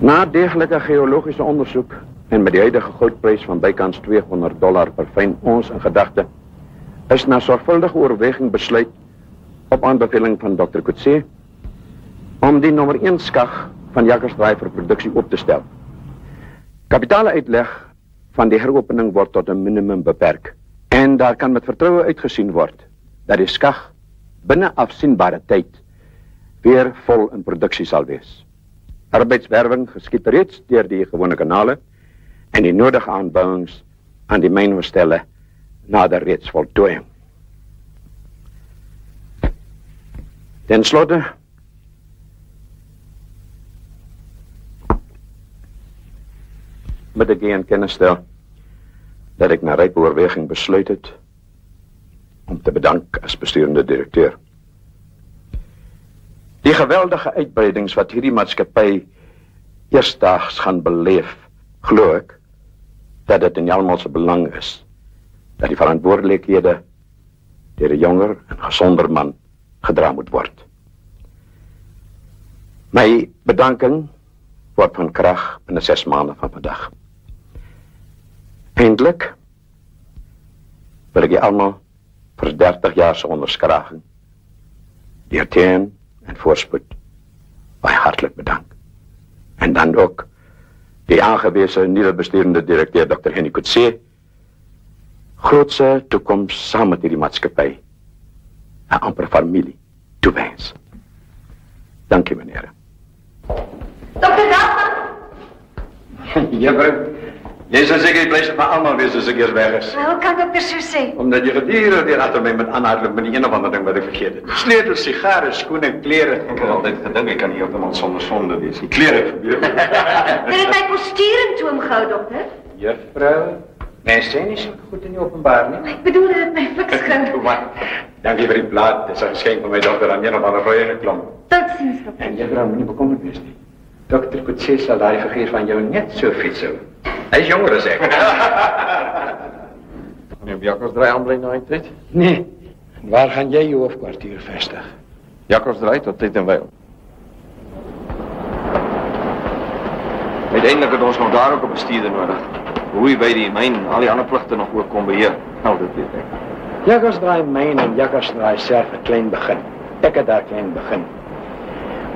Na deeglike geologiese ondersoek en met die huidige goudprys van bykans $200 per fyn ons in gedagte, is na sorgvuldige oorweging besluit op aanbeveling van Dr. Coetzee om die nommer 1 skag van Jackarsdraai vir produksie op te stel. Kapitale uitleg van die heropening word tot 'n minimum beperk en daar kan met vertroue uitgesien word dat die skag binne afsienbare tyd weer vol in produksie sal wees. Arbeidswerwing geskied reeds deur die gewone kanale en die nodige aanbouings aan die mynhoofstelle nader reeds voltooiing. Ten slotte moet ek in kennis stel dat ek na rype oorweging besluit het om te bedank as besturende direkteur. Die geweldige uitbreidings wat hierdie maatskappy eersdaags gaan beleef, glo ek dat dit in almal se belang is dat die verantwoordelikhede deur 'n jonger en gesonder man gedra moet word. My bedanking word van krag binne 6 maande van vandag. Eindelijk wil ek julle almal vir 30 jaar se onderskraging, deur teen en voorspoed baie hartlik bedank. En dan ook die aangewese nuwe besturende direkteur Dr. Henny Coetzee, grootse toekoms saam met hierdie maatskappy, 'n amper familie toewens. Dankie meneer. Dr. Weltman! Juffrou, jy sal seker die pleise van almal wees as ek eers weg is. Hoe kan dokter so sê? Omdat jy gedurig weer agter my met aanhardloop met die een of ander ding wat ek vergeet het. Sleutels, sigare, skoene, klere. Ek het altyd gedink ek kan nie heeltemal sonder sonde wees. Die klere gebeur. Dit het my postuur in toom gehou, dokter. Juffrou, mens sê nie so goed in die openbaar nie. Ek bedoel dit het my fiks gehou. Dankie vir die blad. Dit is 'n geskenk van my dokter aan een of ander rooie geklomp. Totsiens, dokter. En juffrou, moenie bekommerd wees nie. Dr. Coetzee sal daai figuur van jou net so fietshou. Hy is jonger as ek. Gaan jy op Jackarsdraai aanbly na die tyd? Nee. Waar gaan jy jou hoofkwartier vestig? Jackarsdraai tot tyd en wyl. Uiteindelik het ons nog daar ook 'n bestuurder nodig. Hoe hy by die myn al die ander pligte nog ook kon beheer. Nou, dit weet ek. Jackarsdraai myn en Jackarsdraai self 'n klein begin. Ek het daar klein begin.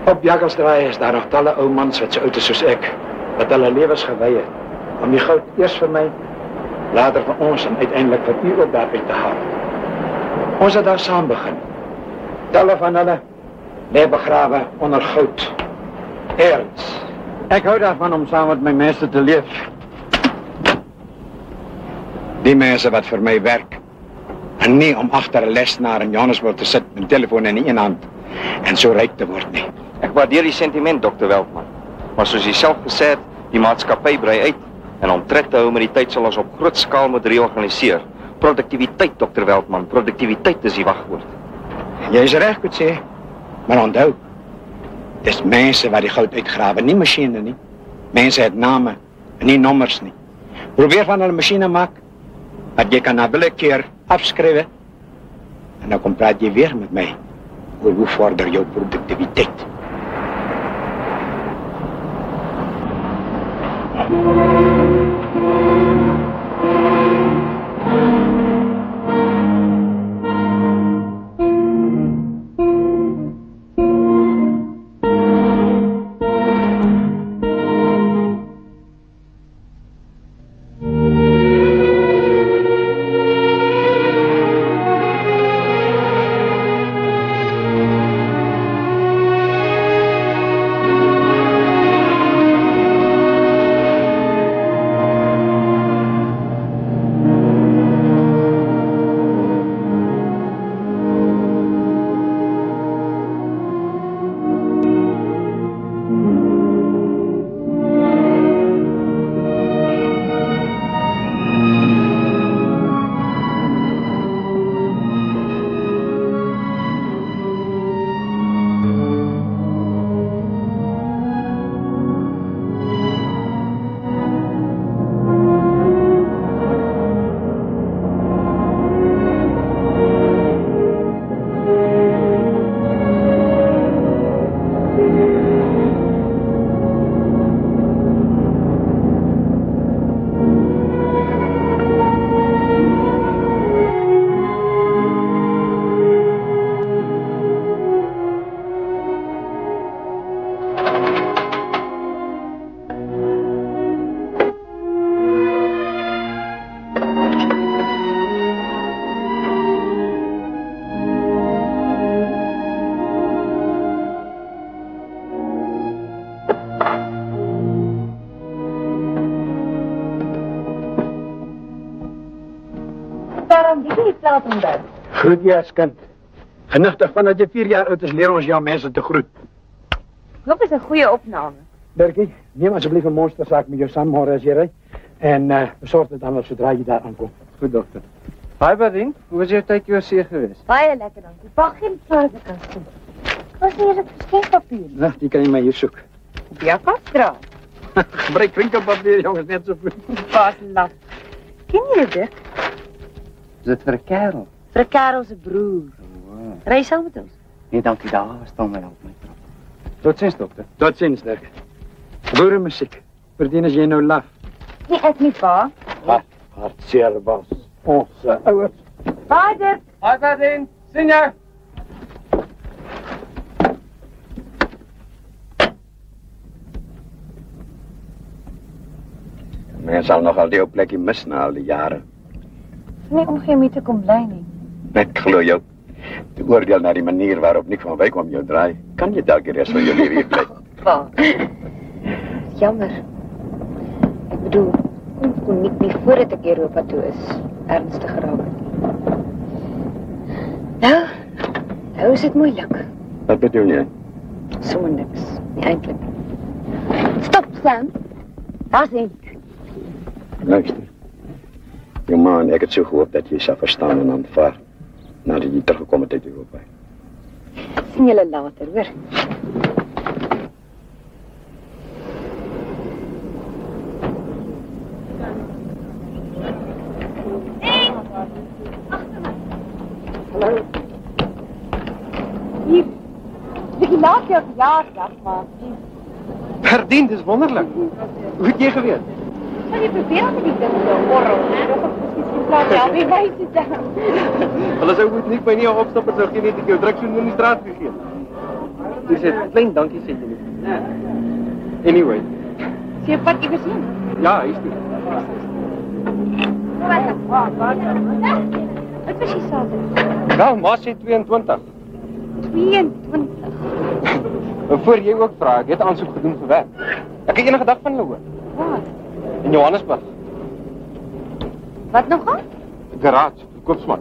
Op Jackarsdraai is daar nog talle ou mans wat so oud is soos ek, wat hulle lewens gewy het om die goud eers vir my, later vir ons en uiteindelik vir u ook daar uit te haal. Ons het daar saam begin. Talle van hulle lê begrawe onder goud. Erns. Ek hou daarvan om saam met my mense te leef. Die mense wat vir my werk. En nie om agter 'n lesenaar in Johannesburg te sit met 'n telefoon in die een hand en so ryk te word nie. Ek waardeer die sentiment, Dr. Weltman. Maar soos jy self gesê het, die maatskappy brei uit en om tred te hou met die tyd sal ons op groot skaal moet reorganiseer. Produktiwiteit, Dr. Weltman, produktiwiteit is die wagwoord. Jy is reg, Coetzee. Maar onthou, dis mense wat die goud uitgrawe, nie masjiene nie. Mense het name en nie nommers nie. Probeer van hulle masjiene maak wat jy kan na willekeur afskrywe en dan kom praat jy weer met my oor hoe vorder jou produktiwiteit. Waarom dit nie plaas ontbijt? Groet jy as kind. Genigtig vandat jy 4 jaar oud is, leer ons jou mense te groet. Dit is 'n goeie opname. Dirkie, neem asseblief 'n monstersaak met jou saam môre as jy ry. En besorg dit dan sodra jy daar aankom. Goed, dokter. Hi, Badien. Hoe was jou tydjie oorsee geweest? Baie lekker dankie. Pak geen vrae kan sien. Was nie eens 'n geskenkpapier. Nou, die kan jy maar hier soek. Op jou kas dra. Gebruik winkelpapier, jongens, net so goed. Pas laf. Ken jy dit? Is dit vir 'n kerel? Vir 'n kerel se broer. Wow. Ry saam met ons. Nee, dankie, daar staan my help my trap. Totsiens, dokter. Totsiens, Dirk. Boere musiek. Verdien as jy nou laf. Nee, ek nie pa. Hartseer was. Ons ouers. Vader. Hi, Badien. Sien jou. Mens sal nogal die ou plekkie mis na al die jare. Nie omgee om hier te kom bly nie. Ek glo jou. Te oordeel na die manier waarop Nick van Wyk om jou draai, kan jy dalk die res van jou lewe hier bly. Pa. Jammer. Ek bedoel, kon Nick nie voordat ek Europa toe is ernstig geraak het. Nou is dit moeilik. Wat bedoel jy? Sommer niks. Nie eintlik. Stop, Sam. Daar's Henk. Luister. Jou ma en ek het so gehoop dat jy sal verstaan en aanvaar nadat jy teruggekom het uit Europa. Sien julle later, hoor. Hallo. Hier. Ek laat jou verjaardag, maar Verdien, dis wonderlik. Hoe het jy geweet? sal jy probeer met die ding so borrel, hè? Nog 'n presies plaas ja, wie weet dit dan. Hulle sou moet nie by nie opstap en sou geen net ek jou druk so in die straat gegee. Dis 'n klein dankie sê jy nie. Anyway. Sien jy pad iewers heen? Ja, is dit. Wat was jy sê? Wel, maar sê 22. 22. En voor jy ook vra, ek het aansoek gedoen vir werk. Ek het enige dag van hulle hoor. Wat? In Johannesburg. Wat nog aan? Garage, koopsman.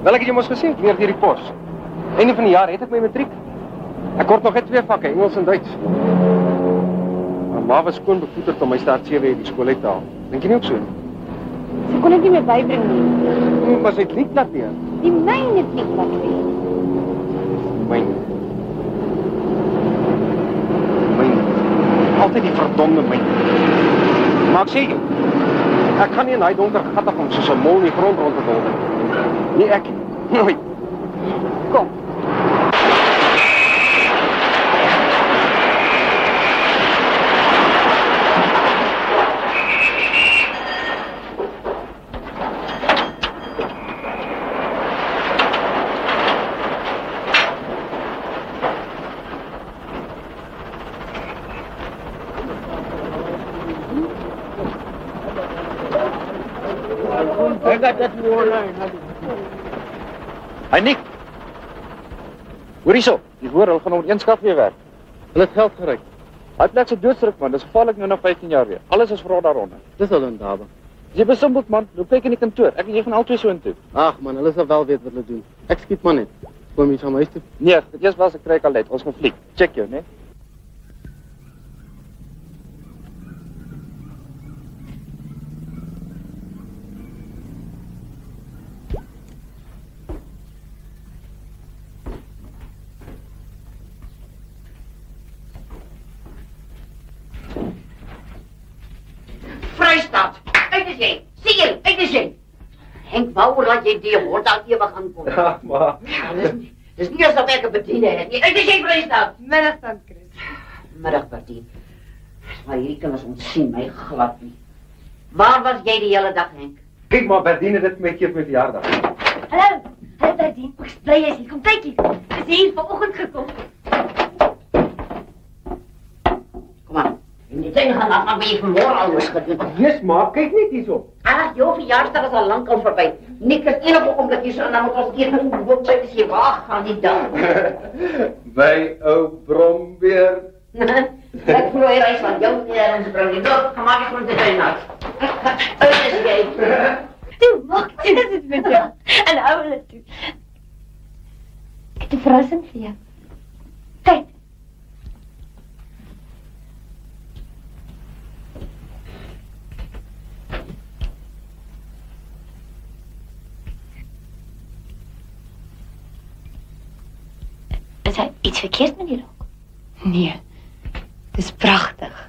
Wel, ek het jou mos gesê, weer deur die pos. Einde van die jaar het ek my matriek. Ek kort nog net 2 vakke, Engels en Duits. Maar ma was skoon bevoeterd om my staat 7 uit die skool uit te haal. Dink jy nie ook so nie? Sy kon dit nie meer bybring nie. Maar sy het lied laat leer. Die myne het nie laat leer. Myn. Altyd die verdomde myn. Maar ek sê jou, ek kan nie in daai donker gat afkom soos 'n mol in die grond rond te dolder. Nie ek nie. Nooit. Kom. Hey Nick. Hoor hierso, jy hoor hulle gaan op een skaf weer werk. Hulle het geld geryk. Hy plek se doodsdruk man, dis gevaarlik nou na 15 jaar weer. Alles is vrot daaronder. Dis al in Durban. Jy besimpeld man, loop kyk in die kantoor. Ek en jy gaan albei so intoe. Ag man, hulle sal wel weet wat hulle doen. Ek skiet maar net. Kom jy saam huis toe? Nee, dit eers was ek kry al uit. Ons gaan fliek. Check jou, né? Vrystaat, uit is jy. Sien jy, uit is jy. Henk wou dat jy die hond al ewig gaan kom. Ja, maar Dis nie asof ek 'n bediening het nie. Uit is jy, Vrystaat. Middag dan, Chris. Middag, Bertie. Maar hierdie kinders ontsien my glad nie. Waar was jy die hele dag, Henk? kyk maar Berdine dit met keer met verjaardag. Hallo. Hallo, Daddy. Ek is bly jy is hier. Kom kyk hier. Ek is hier vanoggend gekom. Kom aan. En die ding gaan af, maar jy vanmôre al moes gedoen. Yes, maar kyk net hierso. Ag, jou verjaarsdag is al lank al verby. Nik het enige oomblik hier so en dan moet ons keer moet wil kyk as jy waar gaan die dag. By ou Brombeer. Ek voel hy reis van jou neer en bring die dop, gemaak ek van die tuin uit. Uit is jy. Maak dit met jou. En ouwe toe. Ek het 'n verrassing vir jou. Kyk. Is daar iets verkeerd met die rok? Nee, het is prachtig.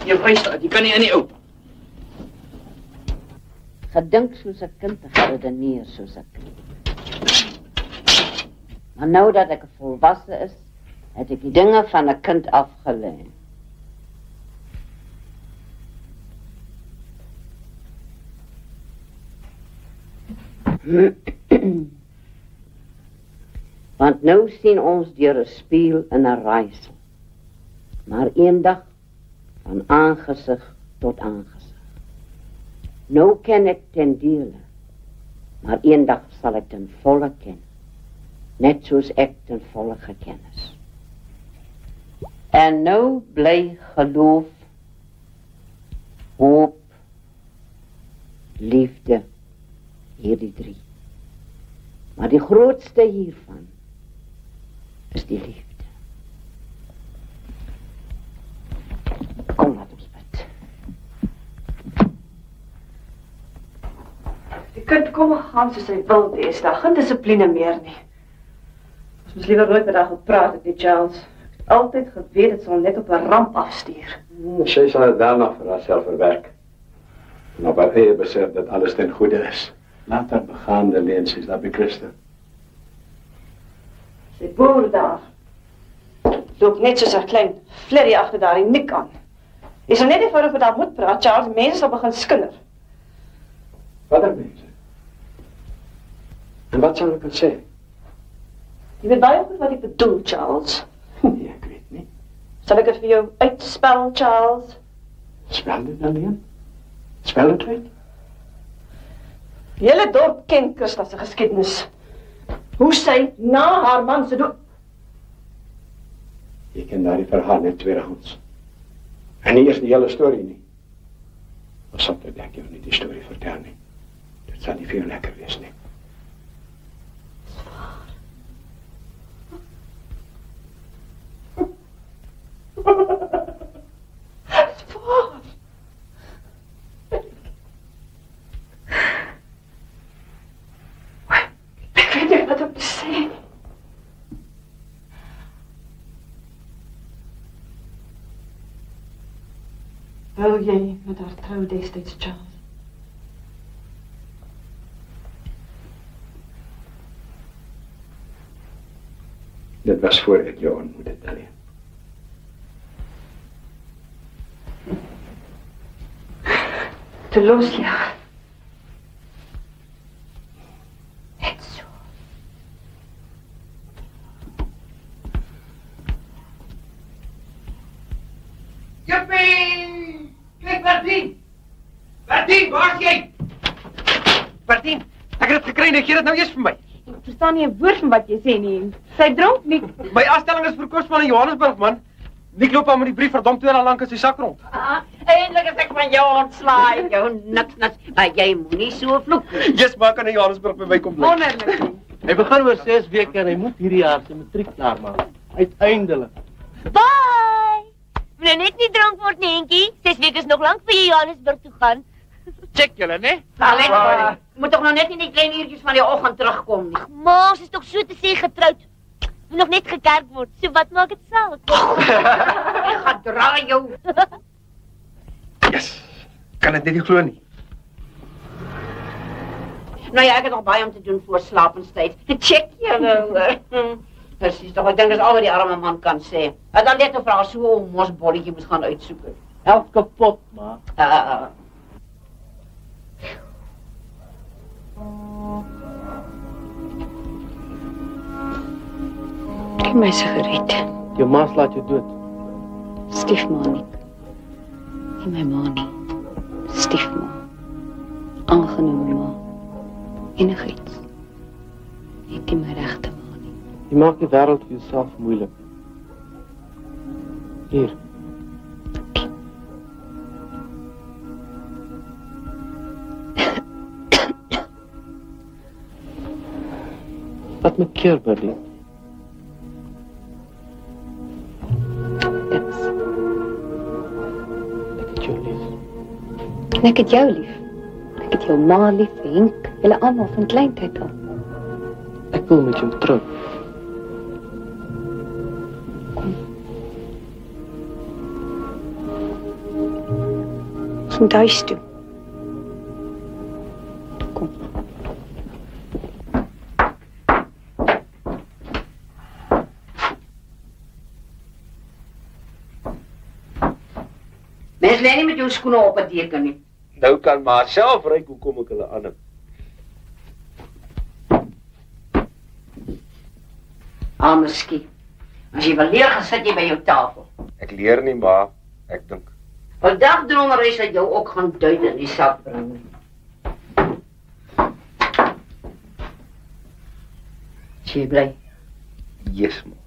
Jy wys dat, jy kan nie in die ou. Gedink soos 'n kind en geredeneer soos 'n kind. Maar nou dat ek 'n volwasse is, het ek die dinge van 'n kind afgelê. Want nou sien ons deur 'n spieël in 'n raaisel. Maar eendag van aangesig tot aangesig. Nou ken ek ten dele, maar eendag sal ek ten volle ken, net soos ek ten volle geken is. En nou bly geloof, hoop, liefde, hierdie 3. Maar die grootste hiervan is die liefde. Kom, laat ons bid. Die kind kom en gaan soos hy wil wees, daar geen dissipline meer nie. Ons moes liever nooit met haar gepraat het, die Charles. Ek het altyd geweet, het sal net op 'n ramp afstuur. Sy sal het daarna vir haarself verwerk. En op haar eie besef dat alles ten goede is. Laat haar begaande leensies, dat by Christen. Sy boer daar. Loop net soos 'n klein flerrie agter daar die nik aan. Jy sal net eenvoudig met haar moet praat, Charles, mense sal begin skinder. Wat er mense? En wat sal ek kan sê? Jy weet baie goed wat ek bedoel, Charles. Nee, ek weet nie. Sal ek dit vir jou uitspel, Charles? Spel dit alleen? Spel het uit? Die hele dorp ken Christa se geskiedenis. Hoe sy na haar man se dood... Jy ken daar die verhaal net tweedehands. En nie eers die hele storie nie. Maar soms denk jy nie die storie vertel nie. Dit sal nie veel lekker wees nie. Ek weet nie wat om te sê nie. Wou jy met haar trou destyds, Charles? Dit was voor ek jou ontmoet het, Daniel. Te los, ja. Net so. Jippie! Kijk, Bertien! Bertien, waar is jy? Bertien, ek het dit gekry, nou gee dit nou eers vir my. Ek verstaan nie 'n woord van wat jy sê nie. Sy dronk nie. My afstelling is vir Koosman in Johannesburg, man. Nik loop aan met die brief verdom 2 dae lank in sy sak rond. Eindelijk is ek van jou ontslaai, jou niks. Maar jy moet nie so vloek nie. Yes, maar kan in Johannesburg by my kom bly. Wonderlik. Hy begin oor 6 weke en hy moet hierdie jaar sy matriek klaarmaak. Uiteindelik. Bye! Moet net nie dronk word nie, Henkie. 6 weke is nog lank vir jy Johannesburg toe gaan. Check julle, né? Alek, moet toch nog net in die klein uurtjies van die oggend terugkom nie. Maar sy is toch so te sê getroud. Moet nog net gekerk word, so wat maak het saak? Ek gaan draai jou. Yes, kan dit net nie glo nie. Nou ja, ek het nog baie om te doen voor slapenstyd. Check julle hoor. Precies toch, ek dink dis al wat die arme man kan sê. En dan net 'n vrou so 'n mosbolletjie moet gaan uitsoek. Help kapot, maar. Gee my sigaret. Jou ma slaat jou dood. Stiefma nie. Nie my ma nie. Stiefma. Aangenome ma. Enigiets. Net nie my regte ma nie. Jy maak die wêreld vir jouself moeilik. Hier. Wat me keer, Berlie? Ek het jou lief. Ek het jou ma lief, Henk. Julle almal van kleintyd al. Ek wil met jou trou. Ons moet huis toe. Kom. Mens lê nie met jou skoene op 'n deken nie. Nou kan maar self ryk hoekom ek hulle aanhou. Miskien. As jy wil leer, gaan sit jy by jou tafel. Ek leer nie, maar ek dink. Wel dagdromer is dat jou ook gaan duid in die sak bring. Jy bly. Yes, man.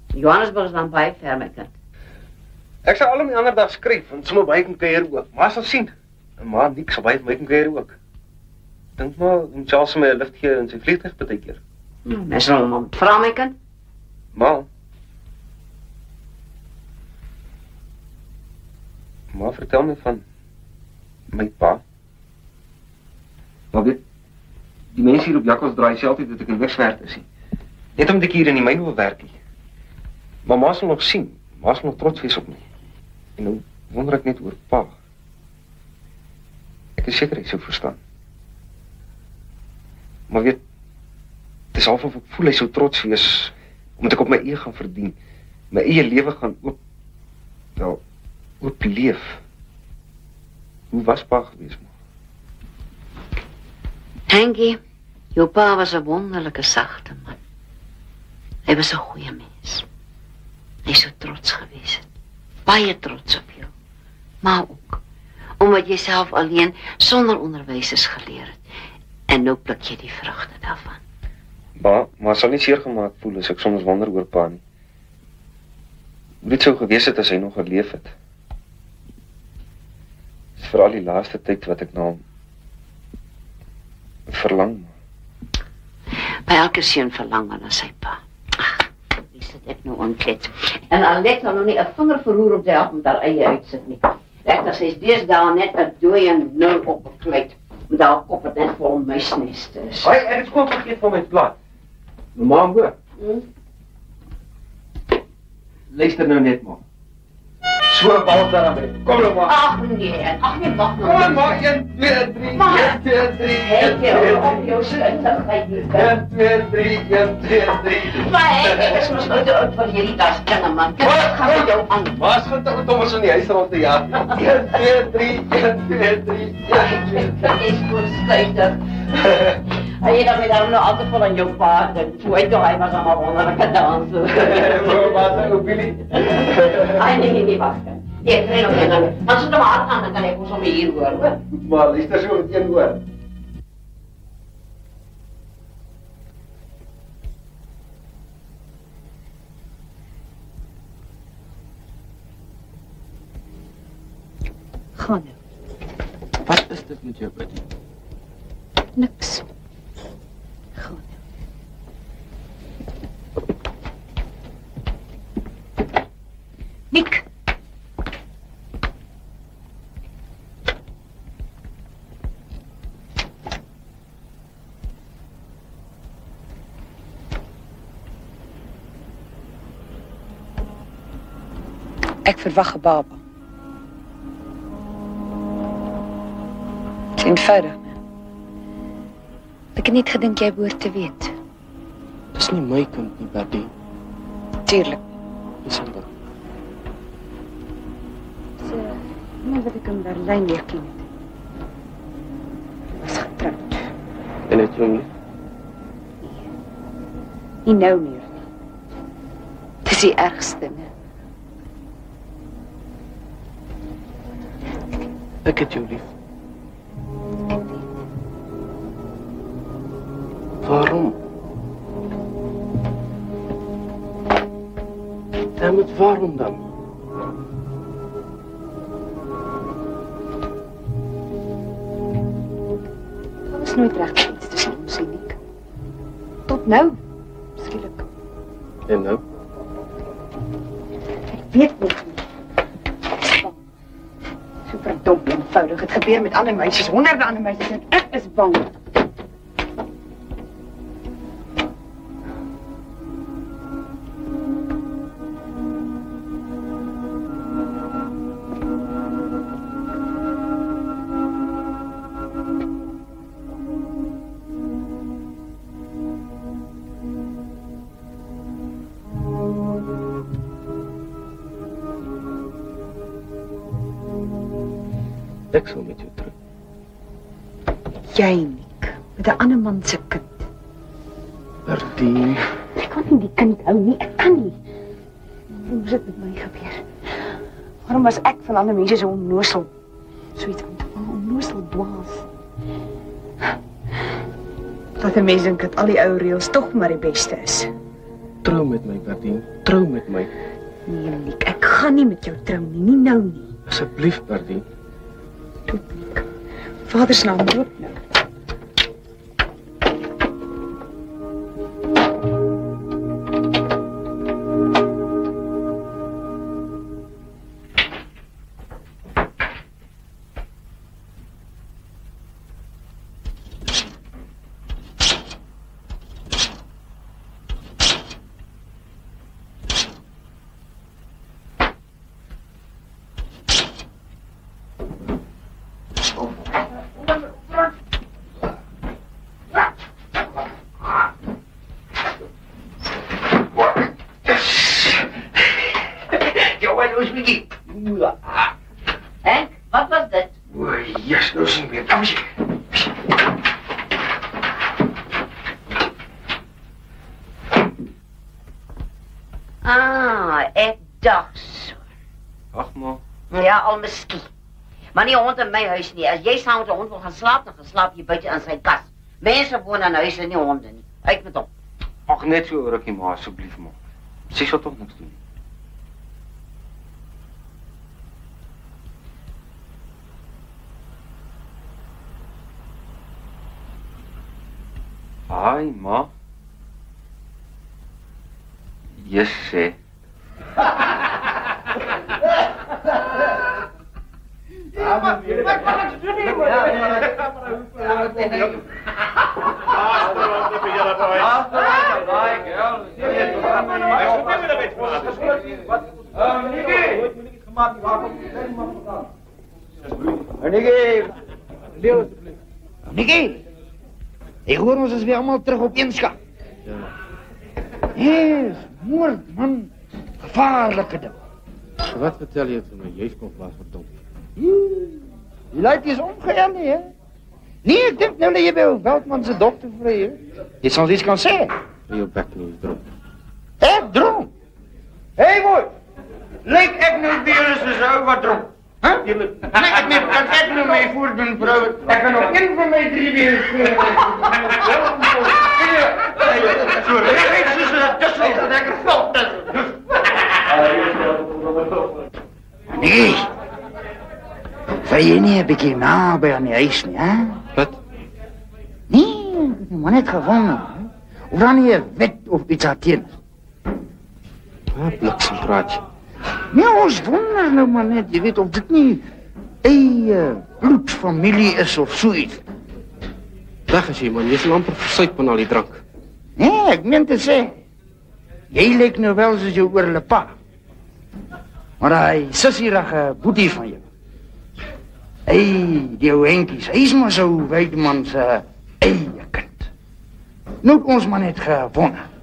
Johannesburg is dan baie ver, my kind. Ek sal al om die ander dag skryf, want sommer baie kan kuier ook. Maar sal sien. En maar niks sal baie my kan kuier ook. Dink maar, om Charles my 'n lift gee in sy vliegtuig partykeer. Mens sal hom moet vra, my kind. Maar vertel my van my pa. Maar weet, die mense hier op Jakkals draai self dat ek 'n nikswerd is. Net omdat ek hier in die myn wil werk. Maar ma sal nog sien. Ma sal nog trots wees op my. En nou wonder ek net oor pa. Ek is seker hy sou verstaan. Maar weet, het is half of ek voel hy sou trots wees omdat ek op my eie gaan verdien. My eie lewe gaan oop leef. Hoe was pa geweest, man? Henkie, jou pa was 'n wonderlike sagte man. Hy was 'n goeie mens. Hy sou trots gewees het. Baie trots op jou. Maar ook omdat jy self alleen sonder onderwysers geleer het. En nou pluk jy die vrugte daarvan. Maar sal nie seer gemaak voel as ek soms wonder oor pa nie. Hoe dit sou gewees het as hy nog geleef het. Dis veral die laaste tyd wat ek na hom verlang. By elke seun verlang na sy pa. Ag, wie sit ek nou ontklet? En Alet kan nog nie 'n vinger verroer op die hap met haar eie uitsit nie. Ek as sy's deesdae net 'n dooie nul op 'n kleed. Met haar kop het net vol muisneste is. Hoi, ek het skoon vergeet van my plaat. Normaal hoor. Luister nou net maar. So bal daar aan my. Kom nou maar. Ag nee, wag nou. Kom maar, 1, 2, 3, 1, 2, 3. Hey, jy op jou slinterheid hier. 1, 2, 3, 1, 2, 3. Maar ek is mos nou te oud vir hierdie das dinge man. Wat gaan met jou aan? Waar's gaan dit om ons in die huis rond te jaag? 1, 2, 3, 1, 2, 3. Dit is voorstuitig. Hy het my daarom nou altyd vol aan jou pa. Toe hy was allemaal wonderlijke danser. Wat is ook Billy? Nee, wacht. Ik weet nog niet. Als ze er maar aan, dan kan ik ons om hier hoor. Maar luister zo meteen hoor. Ga nou. Wat is dit met jou, Betty? Niks. Ga nou. Nick. Ek verwag 'n baba. Eenvoudig. Ek het net gedink jy behoort te weet. Dis nie my kind nie, Betty. Tuurlik. Dis ander. So, iemand wat ek in Berlyn leer ken het. Was getroud. En het jou nie? Nie nou meer nie. Dis die ergste, né? Ek het jou lief. Waarom? Dammit, waarom dan? Daar was nooit regtig iets tussen ons, Nick. Tot nou, skielik. En nou? Ek weet nie. So verdomd eenvoudig. Het gebeur met ander meisjes, honderde ander meisjes en ek is bang. Ek sal met jou terug. Jy, Nick, met 'n ander man se kind. Berdien. Ek kan nie die kind hou nie, ek kan nie. Hoe moes dit met my gebeur? Waarom was ek van ander mense so onnosel? Soiets aan te val, onnosel dwaas. Dat 'n mens dink dat al die ou reëls tog maar die beste is. Trou met my, Berdien. Trou met my. Nee, Nick, ek gaan nie met jou trou nie, nie nou nie. Asseblief, Berdien. Doet Nick. Vader se naam loop nou. Henk, wat was dit? Oei, yes, nou sien weer. Kom eens. Ek dacht so. Ag, ma. Ja, al miskien. Maar nie 'n hond in my huis nie. As jy saam met 'n hond wil gaan slaap, dan gaan slaap jy buite in sy kas. Mense woon in huise, nie honde nie. Uit met hom. Ag, net so rukkie, ma, asseblief, ma. Sy sal tog niks doen. Hi, ma. Yes, sê. Nicky, ik hoor ons weer allemaal terug op Inska. Ja. Yes, moord, man. Gevaarlijke ding. Wat vertel jy vir my? Jy's kom plaas verdom. Die lijkt is omgeënt, nie, hè? Nee, ik denk nou dat je bij Veldman zijn dokter vrij, hè? Je soms iets kan zeggen. Jou bek nie is dronk. Ek dronk? Hé, boy. Lijkt ik nou weer eens een vrouw wat dronk? Huh? Nee, kan ik nou mee voort ben, vrouw? Ik kan ook één van mij 3 weer scheren. Zo rechts is het tussen dat ik valt. Nee. Vrij je niet een beetje nabij aan je huis, niet, hè? Wat? Nee, ik heb maar net gevonden. Of dan je wet of iets aan tien. Bliksem praatje. Nee, ons wonder nou maar net. Je weet of dit niet bloedfamilie is of zoiets. Dag as jy, man. Jy's amper versuip van al die drank. Nee, ik meen te zeggen. Jij lijkt nou wel zoals je oorle pa. Maar hij sissierige boetie van je. Die ouwe Henkies, hij is maar zo Weidemans eigen kind. Nou ons maar net gewonnen.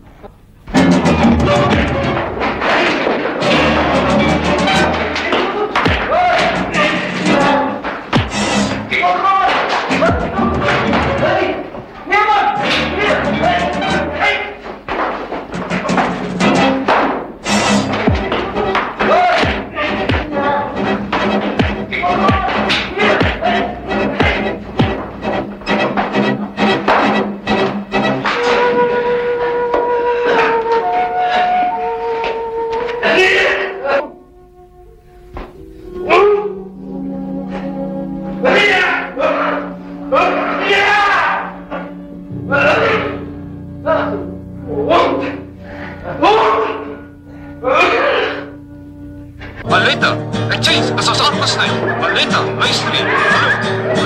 Sonnestyl. Aletta, luister hier. Hallo,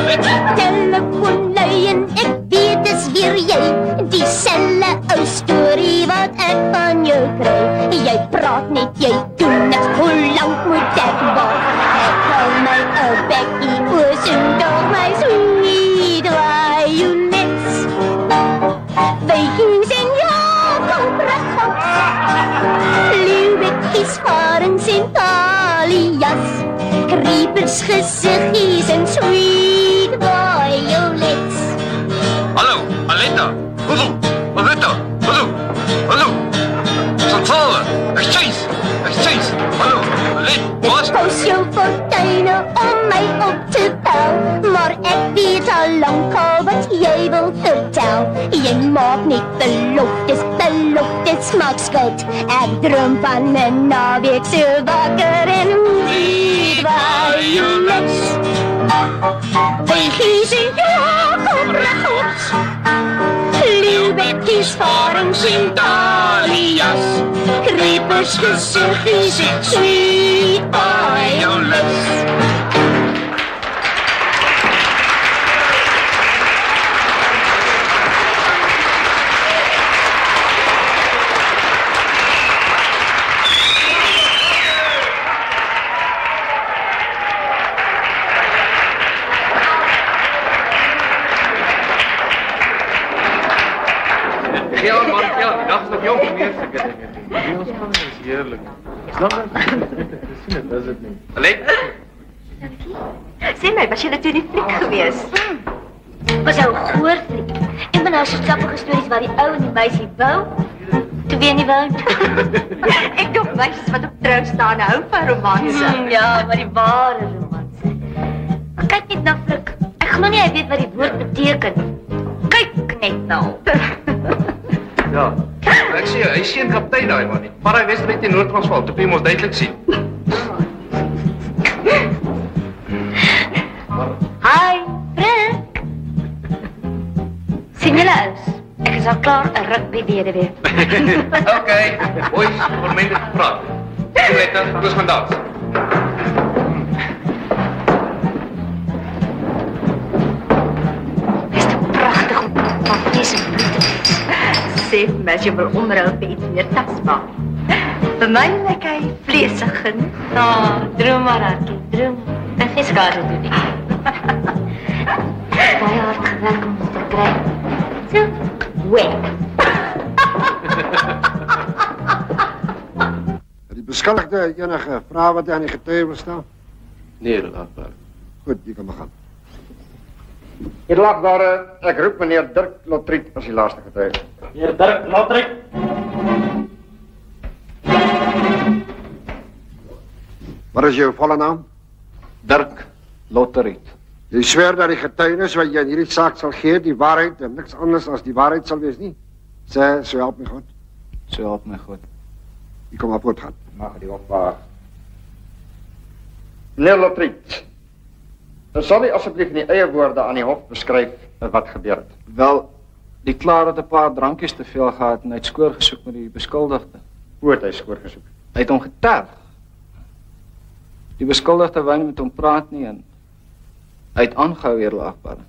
Aletta. Telefoon lui en ek weet dis weer jy. Dieselfde ou storie wat ek van jou kry. Jy praat net, jy doen niks. Hoe lank moet ek wag? Ek hou my ou bekkie oos en dog my sweet violets. Wykies en Jakob Liebekkies, varens en Talias, kriepers, gesiggies en sweet violets. Hallo, Aletta. Hallo, Aletta. Hallo, hallo. Sanfale, exchange. Hallo, Aletta. Wat? Ek pos jou fortuine om my op te tel, maar ek weet al lank al wat jy wil vertel. Jy maak net beloftes maak skuld. Ek droom van 'n naweek so wakker en sweet violets. Wykies en Jakob regots, Liebekkies, varens en Dahlias, kriepers, gesiggies en sweet violets. Ja, man, ja, die dag is nog jong om meer sulke dinge te doen. Die ontspanning is heerlik. Snap dit? Dis dit nie. Aletta. Sê my, was jy toe die fliek gewees? Was ou groot fliek. En van haar sappige stories waar die ou en die meisie wou, toe weer nie wou. Ek dink meisies wat op trou staan hou van romanse. Ja, maar die ware romanse. Maar kyk net na Flik. Ek glo nie hy weet wat die woord beteken. Kyk net nou. Ja, ek sê hy is geen kaptein daai man nie. Maar hy wedstryd teen Noord-Transvaal, toe jy mos duidelik sien. Hi, Frik. Sien julle uit? Ek is al klaar 'n rugby weduwee. Okay, boys, vir my net praat. Aletta, ons gaan dans. Pragtig om van vlees en bloed te wees. Sê my as jy wil onderhou vir iets meer tasbaar. Vir my lyk hy vleesig genoeg. Droom maar, hartjie, droom. En geen skade doen nie. Baie hard gewerk om ons te kry. So, wek. Die beskuldigde enige vrae wat hy aan die getuie wil stel? Nee, laatbaar. Goed, jy kan begin. Hier lag daar, ek roep meneer Dirk Lotriet as die laaste getuie. Meneer Dirk Lotriet. Wat is jou volle naam? Dirk Lotriet. Jy sweer dat die getuienis wat jy in hierdie saak sal gee, die waarheid en niks anders as die waarheid sal wees nie? Sê, so help my God. So help my God. Jy kom maar voortgaan. Mag die hofbaar. Meneer Lotriet, sal u asseblief in die eie woorde aan die hof beskryf wat gebeur het? Wel, die klaar het 'n paar drankies te veel gehad en hy het skoor gesoek met die beskuldigde. Hoe het hy skoor gesoek? Hy het hom geterg. Die beskuldigde wou nie met hom praat nie en hy het aangehou, edelagbare.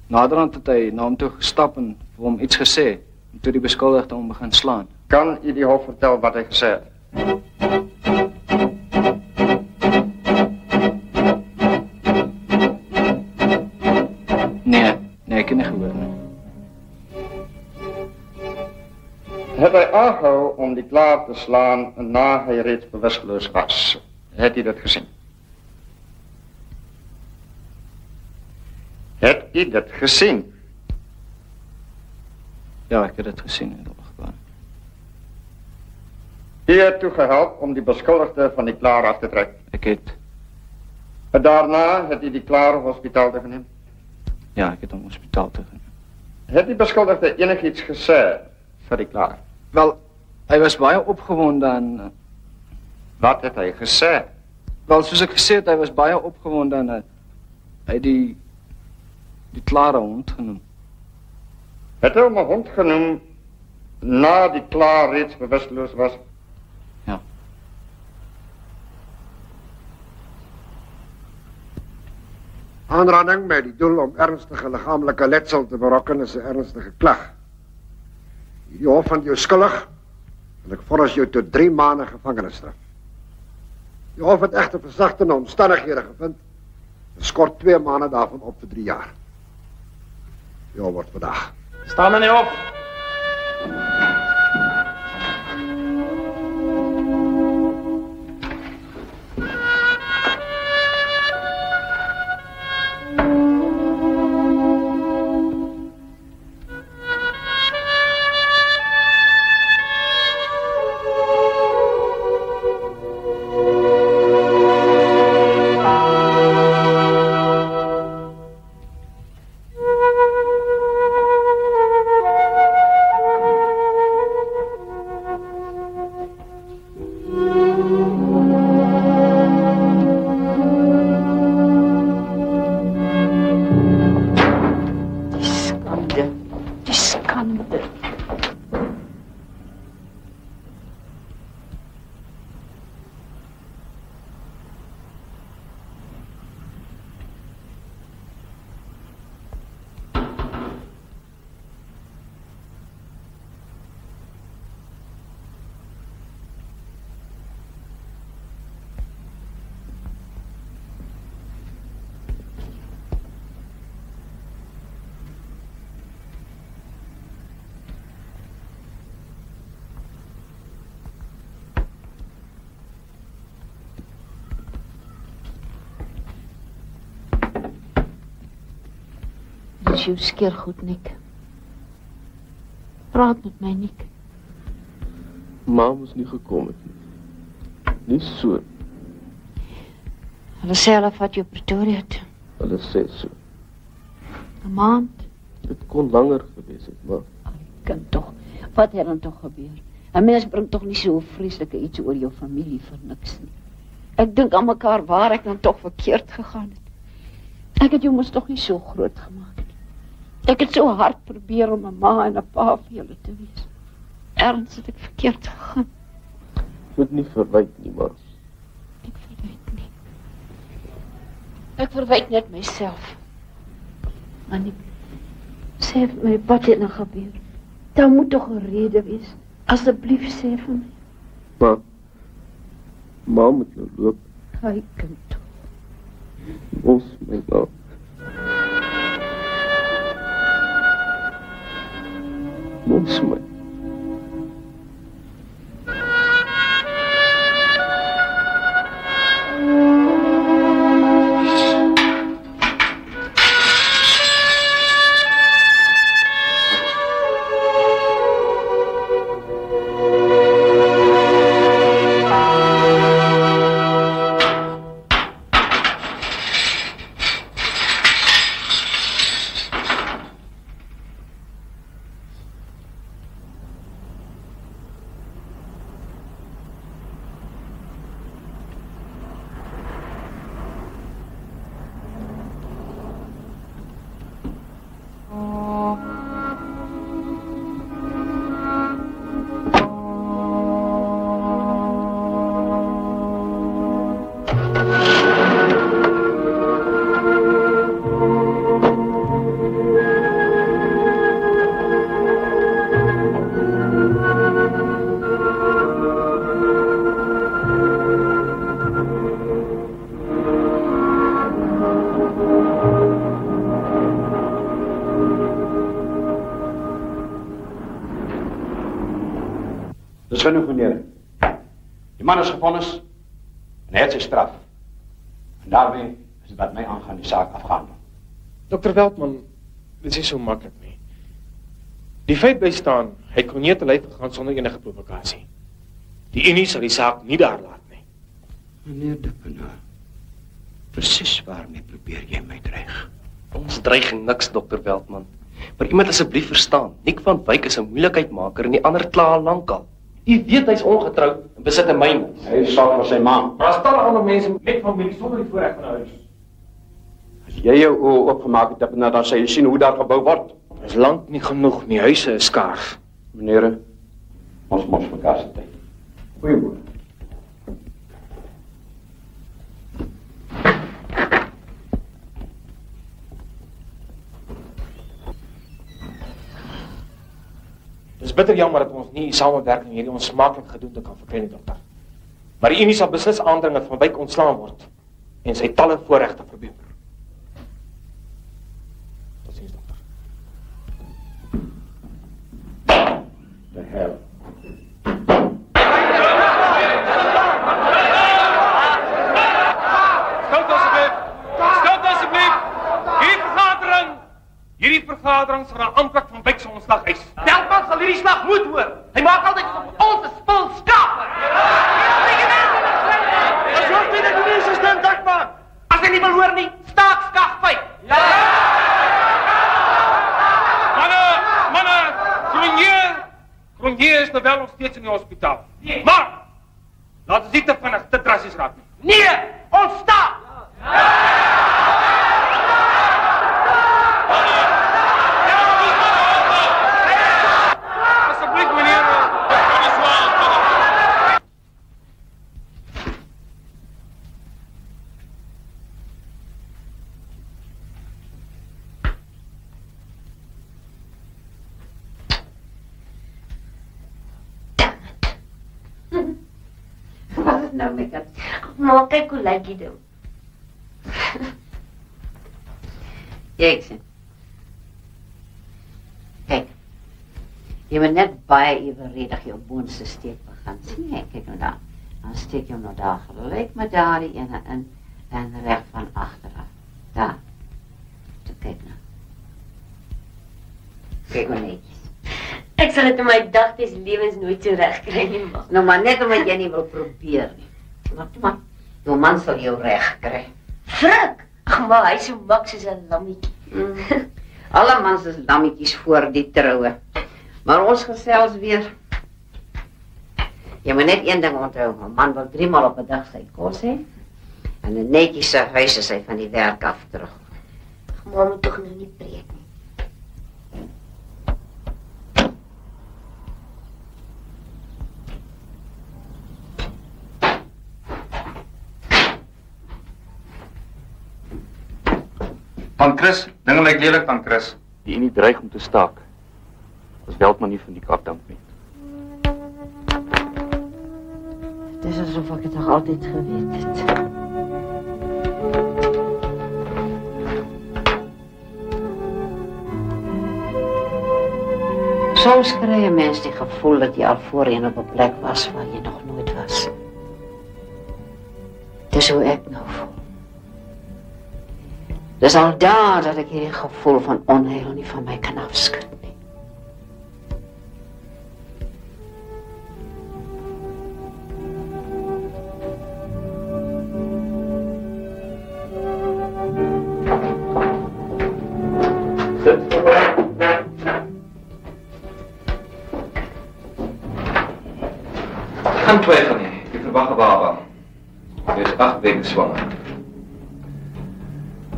Naderhand het hy na hom toe gestap en vir hom iets gesê en toe die beskuldigde hom begin slaan. Kan u die hof vertel wat hy gesê het? Nee, ek het nie gehoor nie. Het hy aangehou om die klaar te slaan na hy reeds bewusteloos was? Het u dit gesien? Het u dit gesien? Ja, ek het dit gesien, edelagbare. U het toegehelp om die beskuldigde van die klaar af te trek? Ek het. En daarna het u die klaar hospitaal te geneem? Ja, ek het hom hospitaal toe geneem. Het die beskuldigde enigiets gesê vir die klaar? Wel, hy was baie opgewonde en wat het hy gesê? Wel, soos ek gesê het, hy was baie opgewonde en hy het die klare hond genoem. Het hy hom 'n hond genoem na die klaar reeds bewusteloos was? Ja. Aanranding met die doel om ernstige liggaamlike letsel te berokken is 'n ernstige klag. Hierdie hof vind jou skuldig en ek vonnis jou tot 3 maande gevangenisstraf. Die hof het egter versagtende omstandighede gevind en skort 2 maande daarvan op vir 3 jaar. Jou word vandag. Staan maar nie op. Dis jou skeergoed, Nick. Praat met my, Nick. Ma moes nie gekom het nie. Nie so. Hulle sê hulle vat jou Pretoria toe. Hulle sê so. 'n maand. Dit kon langer gewees het, maar... Kind tog, wat het dan tog gebeur? 'n Mens bring tog nie so vreeslike iets oor jou familie vir niks nie. Ek dink aan mekaar waar ek dan tog verkeerd gegaan het. Ek het jou mos tog nie so groot gemaak nie. Ek het so hard probeer om 'n ma en 'n pa vir julle te wees. Erns het ek verkeerd gegaan. Moet nie verwyt nie, maar... Ek verwyt nie. Ek verwyt net myself. Annie, sê vir my, wat het nou gebeur? Daar moet toch 'n rede wees. Asseblief sê vir my. Maar... Ma moet nou loop. Hy kind toch. Ons, my ma. Ons, my. Genoeg, meneer. Die man is gevonnis en hy het sy straf. En daarmee is dit wat my aangaan die saak afgehandel. Dr. Weltman, dit is nie so maklik nie. Die feit bly staan, hy kon nie te lyf gegaan sonder enige provokasie. Die Unie sal die saak nie daar laat nie. Meneer Dippenaar, presies waarmee probeer jy my dreig? Ons dreig niks, Dr. Weltman. Maar iemand asseblief verstaan, Nick van Wyk is 'n moeilikheidmaker en die ander kla al lankal. U weet hy's ongetroud en besit 'n myn. Hy sorg vir sy ma. Maar stel ander mense met familie sonder die voorreg van 'n huis. As jy jou oë oopgemaak het, dan sal jy sien hoe daar gebou word. Dit is lank nie genoeg nie, huise is skaars. Meneer, ons mos mekaar se tyd. Goeiemôre. Dis bitter jammer dat ons nie samewerking hierdie onsmaaklik gedoente kan verkry nie, dokter. Maar die Unie sal beslis aandring dat Van Wyk ontslaan word en sy talle voorregte verbeter. Totsiens, dokter. The hell. Hierdie vergadering sal 'n amptelik Van Wyk se ontslag eis. Telkens sal hierdie slag moet hoor. Hy maak altyd op ons spul skape. As ons nie die nuwe stem dak maak. As hy nie wil hoor nie, staak skag vyf. Ja. Manne, Cronje is nou wel nog steeds in die hospitaal. Nee. Maar laat ons nie te vinnig te drassies raak nie. Nee, ons staak. Nou my kat. Maar kyk hoe lyk jy nou. Jy sien. Kyk. Jy moet net baie evenredig jou boonste steek begin. Sien jy, kyk nou daar. Dan steek jy hom nou daar gelyk met daardie ene in en reg van agteraf. Daar. So kyk nou. Kyk hoe netjies. Ek sal dit in my dag des lewens nooit so reg kry nie, ma. Nou maar net omdat jy nie wil probeer nie. Maar, jou man sal jou reg kry. Frik! Ag maar, hy is so mak soos 'n lammetjie. Alle mans is lammetjies voor die troue. Maar ons gesels weer. Jy moet net een ding onthou, 'n man wil 3 maal op 'n dag sy kos hê. En 'n netjiese huis is hy van die werk af terug. Ag maar, moet tog nou nie preek nie. Van Chris, dinge lyk lelik van Chris. Die Unie dreig om te staak. As Weltman nie van die kap damp nie. Dis asof ek dit nog altyd geweet het. Soms kry 'n mens die gevoel dat jy al voorheen op 'n plek was waar jy nog nooit was. Dis hoe ek nou voel. Dis al daar dat ek hierdie gevoel van onheil nie van my kan afskud nie. Gaan twyfel nie, jy verwag 'n baba. Jy is 8 weke swanger.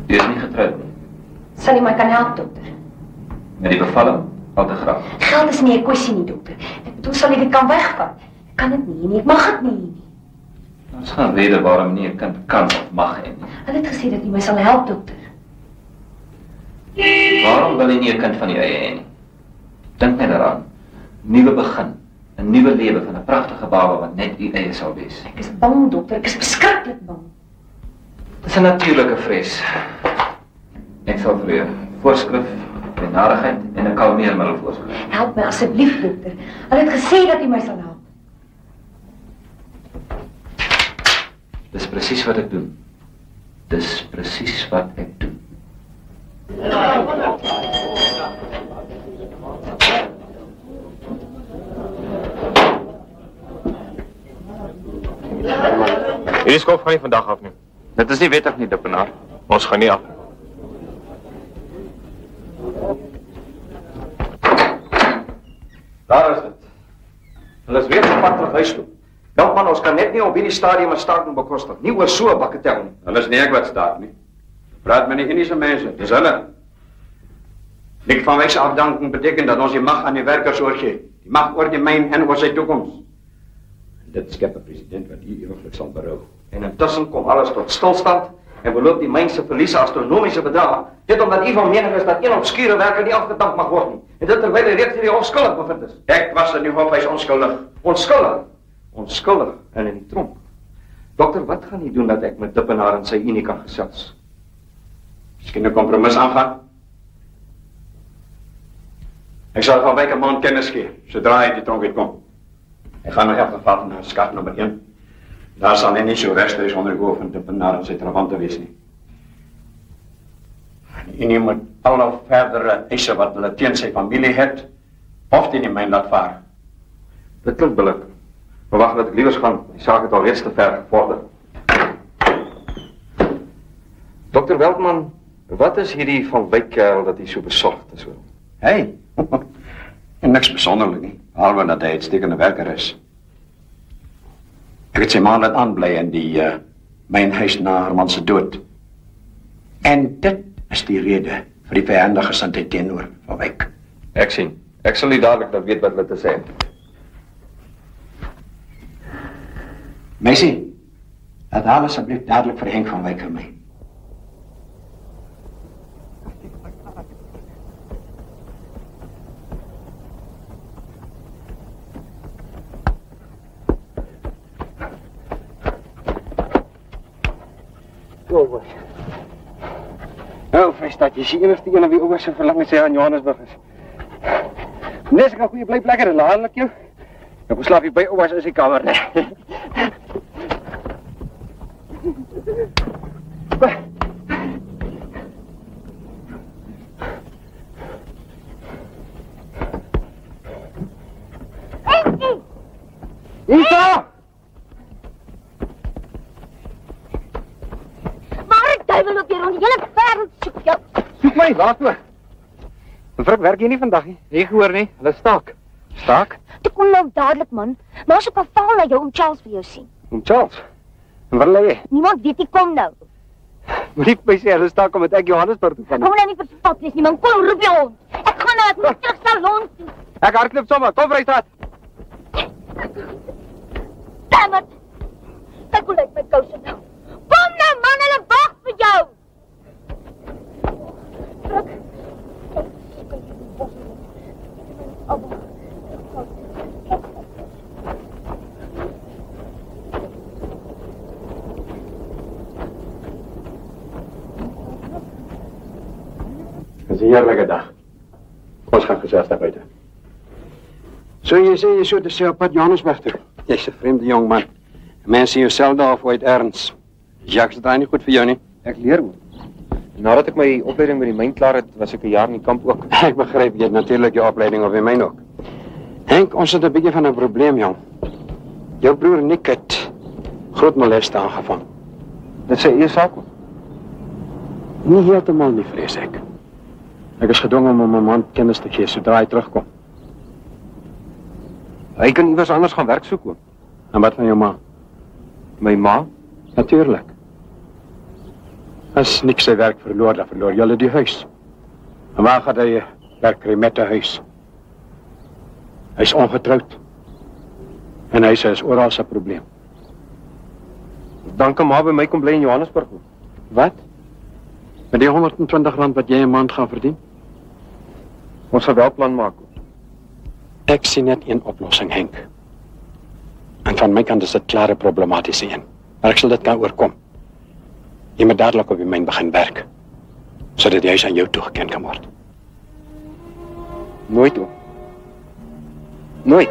Jy is nie getroud nie. Sal jy my kan help, dokter? Met die bevalling, al te graag. Geld is nie 'n kwessie nie, dokter. Ek bedoel, sal jy dit kan wegvat? Ek kan dit nie, ek mag dit nie. Daar is geen rede waarom nie 'n kind kan of mag hê nie. Hulle het gesê dat jy my sal help, dokter. Waarom wil jy nie 'n kind van die eie hê nie? Dink net daaraan. Nuwe begin. 'n Nuwe lewe van 'n pragtige baba wat net u eie sal wees. Ek is bang, dokter. Ek is verskriklik bang. Dit is 'n natuurlike vrees. Ek sal vir jou voorskrif, benarigheid en 'n kalmeermiddel voorskryf. Help my asseblief, dokter. Hulle het gesê dat jy my sal help. Dis presies wat ek doen. Dis presies wat ek doen. Hierdie skof gaan nie vandag af nie. Dit is nie wettig nie, Dippenaar. Ons gaan nie af. Daar is dit. Hulle is weer op pad terug huis toe. Weltman, ons kan net nie op hierdie stadium 'n staking bekostig. Nie oor so 'n bakketel nie. Hulle is nie ek wat staak nie. Praat met die Indiese mense, dis hulle. Nick van Wyk se afdanking beteken dat ons die mag aan die werkers oorgee. Die mag oor die myn en oor sy toekoms. Dit skep 'n president wat hier ewiglik sal berou. En intussen kom alles tot stilstand En beloof die myn se verliese astronomiese bedrae, dit omdat u van mening is dat een obskure werker nie afgedank mag word nie. En dit terwyl hy reeds hierdie hof skuldig bevind is. Ek was in die hof, hy's onskuldig. Onskuldig? Onskuldig en in die tronk. Dokter, wat gaan u doen dat ek met Dippenaar en sy unie kan gesels? Miskien 'n kompromis aangaan? Ek sal van Wyk 'n maand kennis gee, sodra hy die tronk uitkom. Ek gaan in elk geval na skat nommer 1. Daar sal nie so regstreeks ondergo van Dippenaar en sy trawante wees nie. En nie moet alle verdere eise wat hulle teen sy familie het, of die myn laat vaar. Dit klink billik. Maar wag dat ek liewers gaan. Die saak het al reeds te ver gevorder. Dr. Weltman, wat is hierdie van Wyk kerel dat hy so besorgd is oor? Hey, en niks besonderlik nie, behalwe dat hy uitstekende werker is. Ek het sy ma laat aanbly in die mynhuis na Herman se dood. En dit is die rede vir die vyandige gesindheid teenoor van Wyk. Ek sien. Ek sal nie dadelik dat weet wat hulle te sê het. Meisie, laat haar asseblief dadelik vir Henk van Wyk aan my. Oh boy. Nou, Vrystaat, jy is die enigste een wie ouers se verlang sê aan Johannesburg is. Nes ek 'n goeie blyplekker en ladelik jou. Ek slaap hier by ouers in sy kamer, né? Isa! Duivel loop hier rond die hele wêreld soek jou. Soek my, waarvoor? Mevrou, werk jy nie vandag nie? Jy gehoor nie, hulle staak. Staak? Toe kom nou dadelik man. Maar so kan val na jou om Charles vir jou sien. Om Charles? En waar lê jy? Niemand weet nie kom nou. Moenie my sê hulle staak omdat ek Johannesburg toe gaan. Kom nou nie verspat wees nie man, kom roep jou hond. Ek gaan nou, ek moet terug salon toe. Ek hardloop sommer, kom Vrystaat. Dammit. Kyk hoe lyk my kouse nou. Kom nou man, hulle wag vir jou. Druk. Dit is 'n heerlike dag. Ons gaan gesels daar buite. So jy sê jy so te sê op pad Johannesburg toe. Jy's 'n vreemde jong man. Mense sien jou selde af ooit erns. Jacques, dit is nie goed vir jou nie. Ek leer ook. Nadat ek my opleiding by die myn klaar het, was ek 'n jaar in die kamp ook. Ek begryp, jy het natuurlik jou opleiding op die myn ook. Henk, ons het 'n bietjie van 'n probleem, jong. Jou broer Nick het groot moleste aangevang. Dit sê eie saak. Nie heeltemal nie, vrees ek. Ek is gedwonge om 'n man kennis te gee sodra hy terugkom. Hy kan iewers anders gaan werk soek ook. En wat van jou ma? My ma? Natuurlijk. As niks sy werk verloor, dan verloor julle die huis. En waar gaat hy werk kry met 'n huis? Hy is ongetroud. En hy is oral 'n probleem. Dan kan ma by my kom bly in Johannesburg. Wat? Met die R120 wat jy 'n maand gaan verdien? Ons sal wel plan maak. Ek sien net een oplossing, Henk. En van my kant is dit klare problematische een. Maar ek sal dit kan oorkom. Jy moet dadelik op die myn begin werk, sodat die huis aan jou toegeken kan word. Nooit oom. Nooit.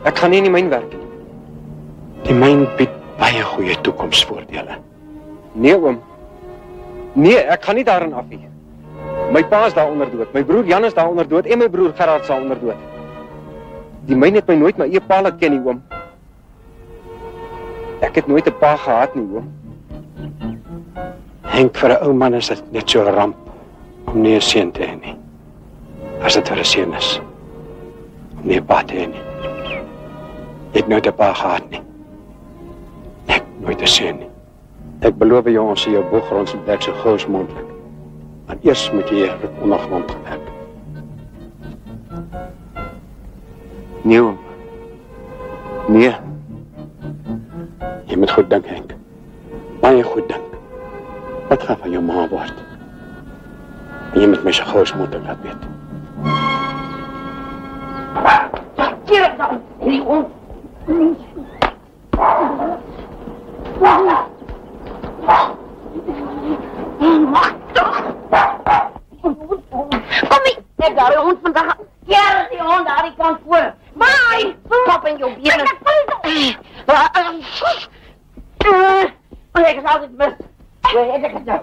Ek gaan nie in die myn werk nie. Die myn bied baie goeie toekomsvoordele. Nee oom. Nee, ek gaan nie daarin af nie. My pa is daaronder dood, my broer Jan is daaronder dood en my broer Gerard is daaronder dood. Die myn het my nooit my eie pa laat ken nie, oom. Ek het nooit 'n pa gehad nie, oom. Henk, vir 'n ou man is dit net so 'n ramp om nie 'n seun te hê nie. As dit vir 'n seun is om nie 'n pa te hê nie. Jy het nooit 'n pa gehad nie. Ek nooit 'n seun nie. Ek beloof jou, ons sal jou boogrond se dek so gou as moontlik. Maar eers moet jy dit ondergrond werk. Nee, oom. Nee. Jy moet goed dink, Henk. Baie goed dink. Wat gaan van jou ma word? En jy moet my so gou as moontlik laat weet. Keer dan, die hond. Kom hier, ek daar die hond vandag. Keer die hond daar die kant voor. Maai, kop in jou benen. Ek is altijd mis. Weet ik het nou.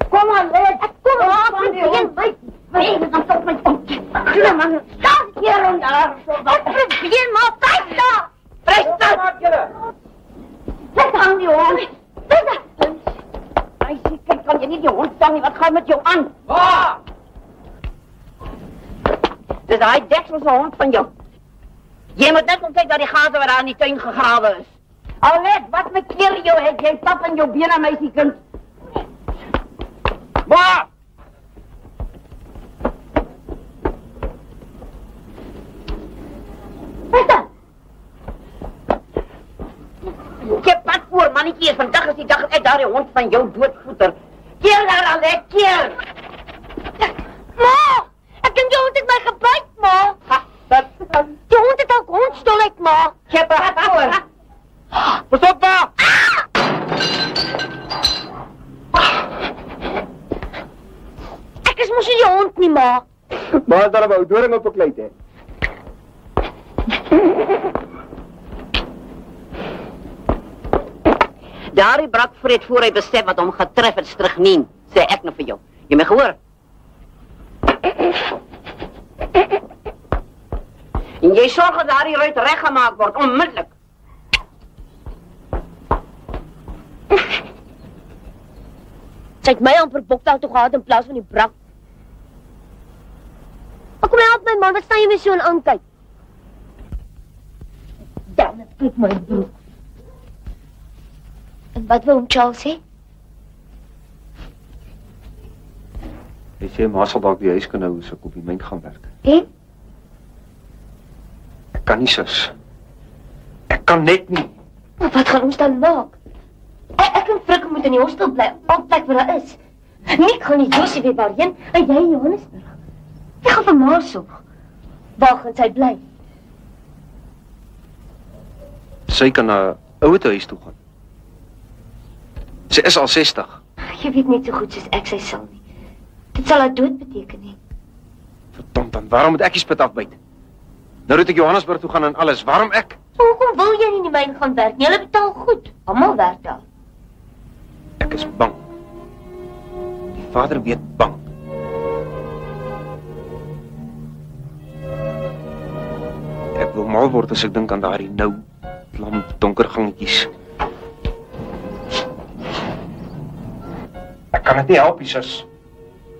Kom aan, let. Kom aan, van die hond. Weet het dan toch met hond. Klim aan, stap hier en daar. Wat probeer maar, blijf daar. Rustig. Let aan die hond. Ai, kijk, kan je niet die hond staan, wat gaat met jou aan? Waar? Dus hij dekselse hond van jou. Je moet net ontdekken dat die gaten waar aan die tuin gegraven is. Al let, wat met keer jou het, jy tap in jou benen, meisiekind. Waar? Wat dan? Keer pad voor, mannetjie, vandag is die dag dat ek daar die hond van jou doodvoeter. Keer daar al, hè, keer. Ma, ek dink die hond het my gebyt, ma. Die hond het ook hondstol uit, ma. Keer pad voor. Pas op, ma! Ek is mos nie die hond nie, ma. Maar is daar 'n ou doring op 'n kleit, hè? Daardie brakvreet voor hy besef wat hom getref het, terugneem, sê ek nou vir jou. Jy my gehoor? En jy sorg dat daardie ruit reggemaak word, onmiddellik. Sy het my amper boktaal toe gehad in plaas van die brak. Kom help my man, wat staan jy my so aan kyk? Dan het kyk my broek. En wat wil hom Charles sê? Hy sê ma sal dalk die huis kan hou as ek op die myn gaan werk. En? Ek kan nie, sus. Ek kan net nie. Maar wat gaan ons dan maak? Ek en Frikke moet in die hostel bly, op plek waar daar is. Niek gaan die Josie weer waarheen, en jy in Johannesburg. Jy gaan vir ma sorg. Waar gaan sy bly? Sy kan na 'n ouer huis toe gaan. Sy is al 60. Jy weet net so goed soos ek sy sal nie. Dit sal haar dood beteken nie. Verdomd dan, waarom moet ek die spit afbyt? Nou moet ek Johannesburg toe gaan en alles. Waarom ek? Hoekom wil jy nie in die myn gaan werk nie? Hulle betaal goed. Almal werk daar. Ek is bang. Die vader weet bang. Ek wil mal word as ek dink aan daardie nou, lam, donker gangetjies. Ek kan dit nie help, sus.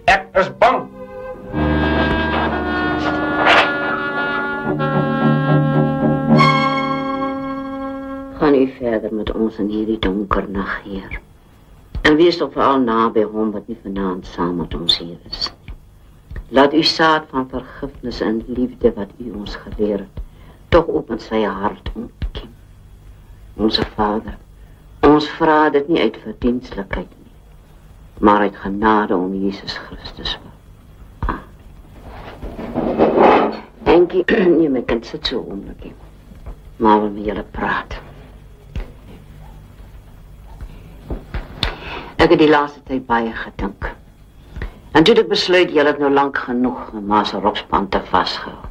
Ek is bang. Gaan u verder met ons in hierdie donker nag, Heer. En wees toch vooral na bij hom wat nie vanaand saam met ons hier is. Laat u saad van vergifnis en liefde wat u ons geleer het, toch op in sy hart ontkiem. Onze Vader, ons vra dit nie uit verdienstlikheid nie, maar uit genade om Jesus Christus wil. Amen. Enkie, jy my kind sit so oomlik, maar wil met julle praat. Ek het die laaste tyd baie gedink. En toe ek besluit, julle het nou lank genoeg in ma se rokspante vasgehou.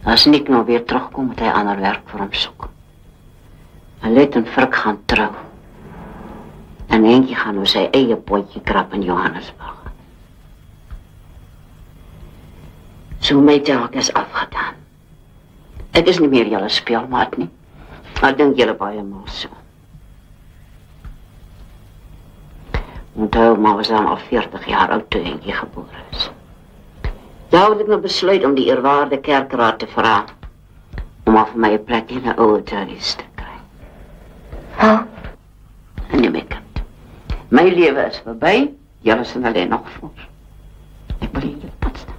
As Nick nou weer terugkom, moet hy ander werk vir hom soek. En Let en Frik gaan trou. En Henkie gaan nou sy eie potjie krap in Johannesburg. So my taak is afgedaan. Ek is nie meer julle speelmaat nie. Ek dink julle baie maar so. Onthou, ma was dan al 40 jaar oud toe Henkie gebore is. Daar het ek nou besluit om die eerwaarde kerkraad te vra om af vir my 'n plek in 'n ouer huis te kry. Ha? En nie my kind. My lewe is verby, julle sien alleen nog voor. Ek wil hier pad staan.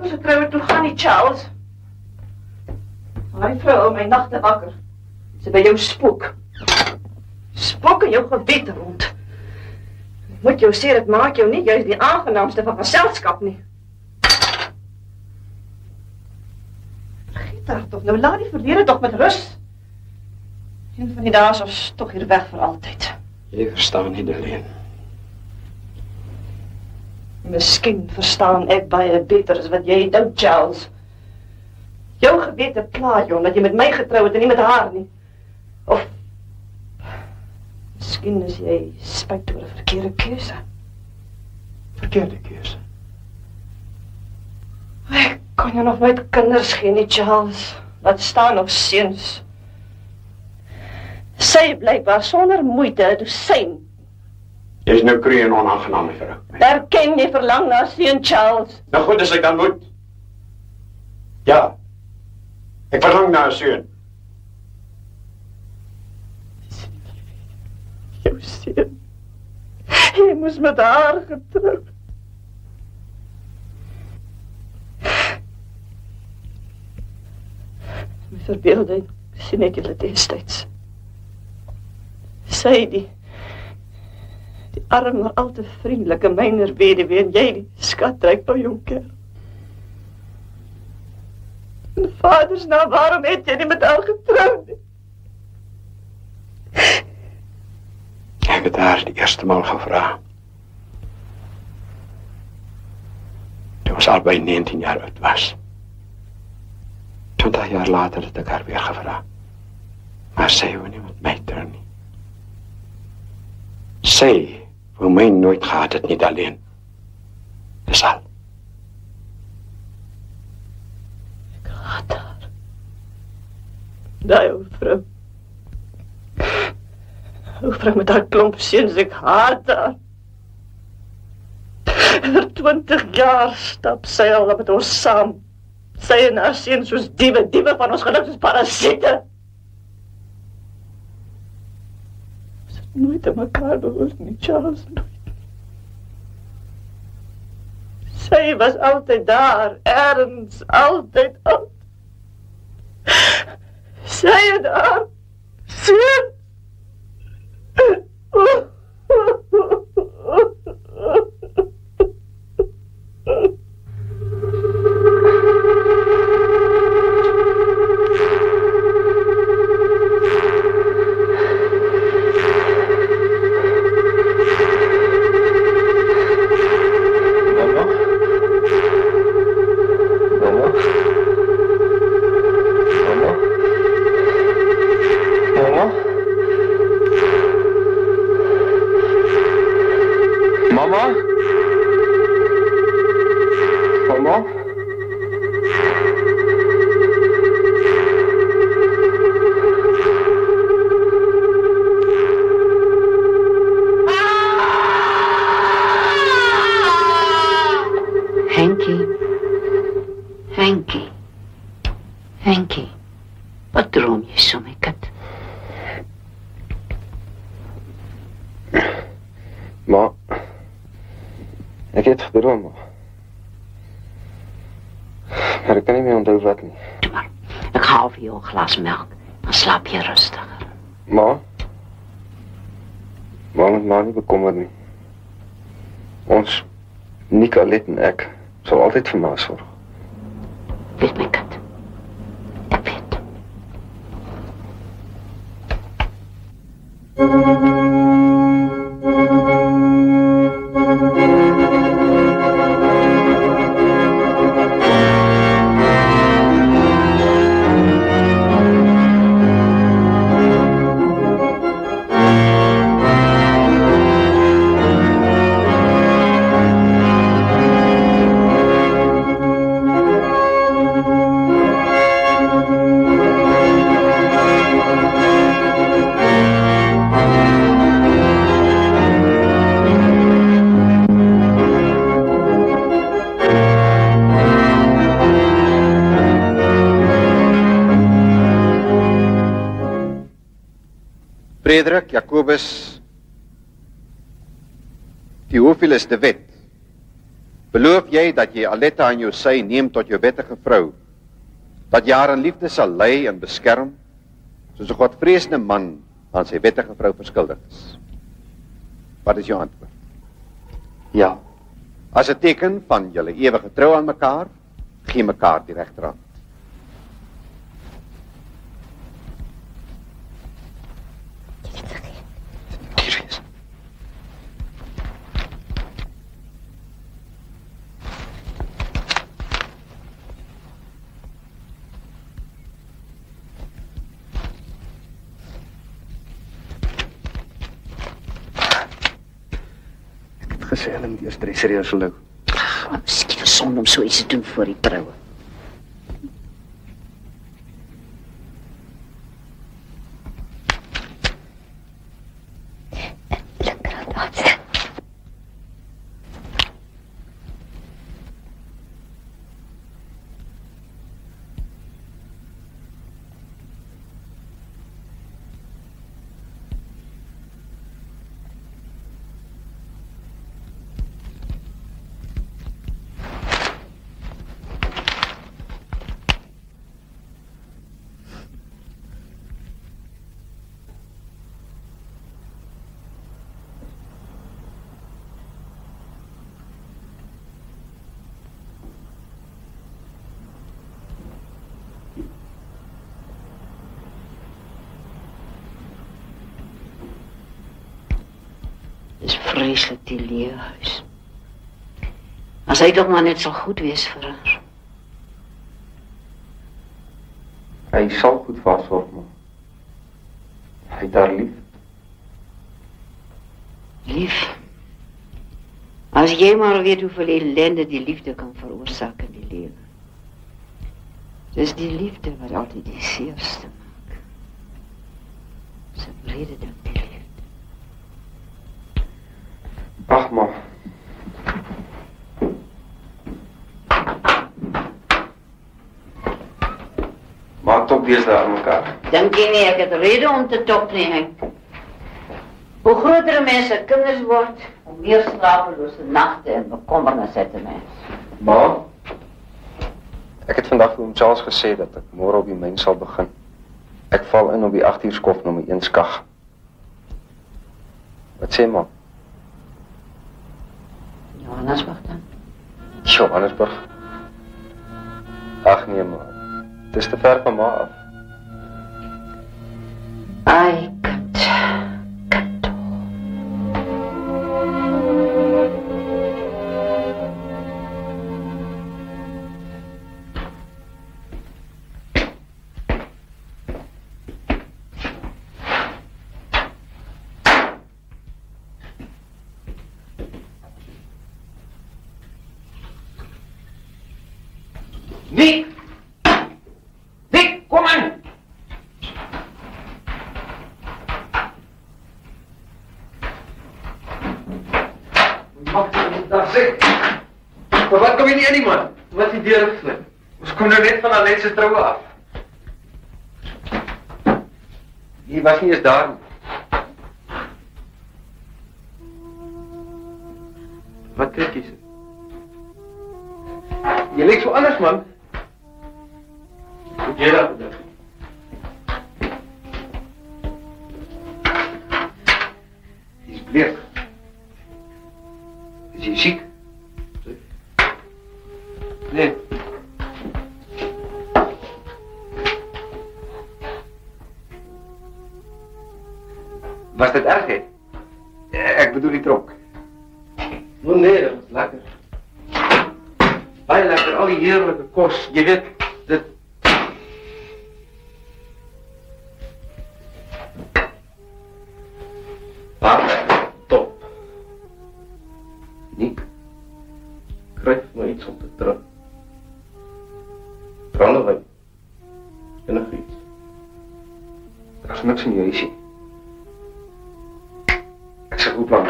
dokter se troue toe gaan nie, Charles. Maar die vrou hou my nagte wakker. Sy by jou spook. Spook in jou gewete rond. Ek moet jou sê, dit maak jou nie juist die aangenaamste van geselskap nie. Vergeet haar toch, nou laat die verlede toch met rus. Een van die dae is ons toch hier weg vir altyd. Jy verstaan nie, Deleen. Miskien verstaan ek baie beter as wat jy dink, Charles. Jou gewete pla jou, omdat jy met my getrou het en nie met haar nie. Of miskien is jy spyt oor 'n verkeerde keuse. Verkeerde keuse? Ek kan jou nog nooit kinders gee nie, Charles. Laat staan nog seuns. Sy blykbaar sonder moeite 'n dosyn. Jy's nou kreë en onaangenaam vir ek. Erken jy verlang na seun, Charles? Nou goed, as ek dan moet. Ja. Ek verlang na 'n seun. Jou seun. Jy moes met haar getrou. My verbeelding sien ek julle destyds. Sy die arm maar al te vriendelike myner weduwee en jy die skatryk ou jong kerel. En vaders, nou waarom het jy nie met haar getroud nie? Ek het haar die eerste maal gevra. Toe ons albei 19 jaar oud was. 20 jaar later het ek haar weer gevra. Maar sy wou nie met my trou nie. Sy wou my nooit gehad het, niet alleen. Dis al. Ek haat haar. Daai ou vrou. Ou vrou met haar klomp seuns, ek haat haar. Vir 20 jaar stap sy al met ons saam. Sy en haar seuns soos diewe van ons geluk soos parasiete. Ons het nooit aan mekaar behoort nie, Charles, nooit. Sy was altyd daar, ergens, altyd. Sy en haar seuns. Henkie, wat droom jy so, my kind? Ma, ek het gedroom, ma. Maar ek kan nie meer onthou wat nie. Doe maar, ek haal vir jou 'n glas melk, dan slaap jy rustiger. Ma moet maar nie bekommer nie. Ons, Nicolet en ek, sal altyd vir ma sorg. Weet my kind. Frederik, Jacobus, die hoeveel is de wet? Beloof jy dat jy Aletta aan jou sy neem tot jou wettige vrou, dat jy haar in liefde sal lei en beskerm, soos 'n godvreesende man aan sy wettige vrou verskuldig is? Wat is jou antwoord? Ja. As 'n teken van julle ewige trou aan mekaar, gee mekaar die regterhand. Gesê hulle moet eers 3 serieus onthou. Miskien is sonde om so iets te doen voor die troue. Dis vreeslik die leeuhuis. As hy toch maar net sal goed wees vir haar. Hy sal goed vasorg, man. Hy het haar lief. Lief? As jy maar weet hoeveel ellende die liefde kan veroorsaak in die lewe. Dis die liefde wat altyd die seerste maak. Dis 'n brede ding, die liefde. Ag, maar. Maak top wees daar aan mekaar. Dink jy nie ek het rede om te top nie, Henk? Hoe groter mense kinders word, hoe meer slapelose nagte en bekommernisse het 'n mens. Ma, ek het vandag vir hom Charles gesê dat ek môre op die myn sal begin. Ek val in op die 8 uur skof nommer 1 skag. Wat sê ma? Johannesburg dan? Johannesburg? Ag nee, ma. Dis te ver van ma af. Ai, Nick! Nick, kom aan! Wat daar sê? Maar wat kom jy nie in nie, man? Wat die deur gesluit? Ons kom nou net van Alet se troue af. Jy was nie eens daar nie. Wat trek jy? Jy lyk so anders, man. Wat jy daar gedink? Jy's bleek. Is jy siek? Nee. Was dit erg, hè? Ek bedoel die tronk. Oh nee, dat was lekker. Baie lekker, al die heerlijke kos. Jy weet, dit... Top. Nick, krijg maar iets om te drinken. Brandewijn. En nog iets. Er is niks in je huisje. Ik zeg goed plan.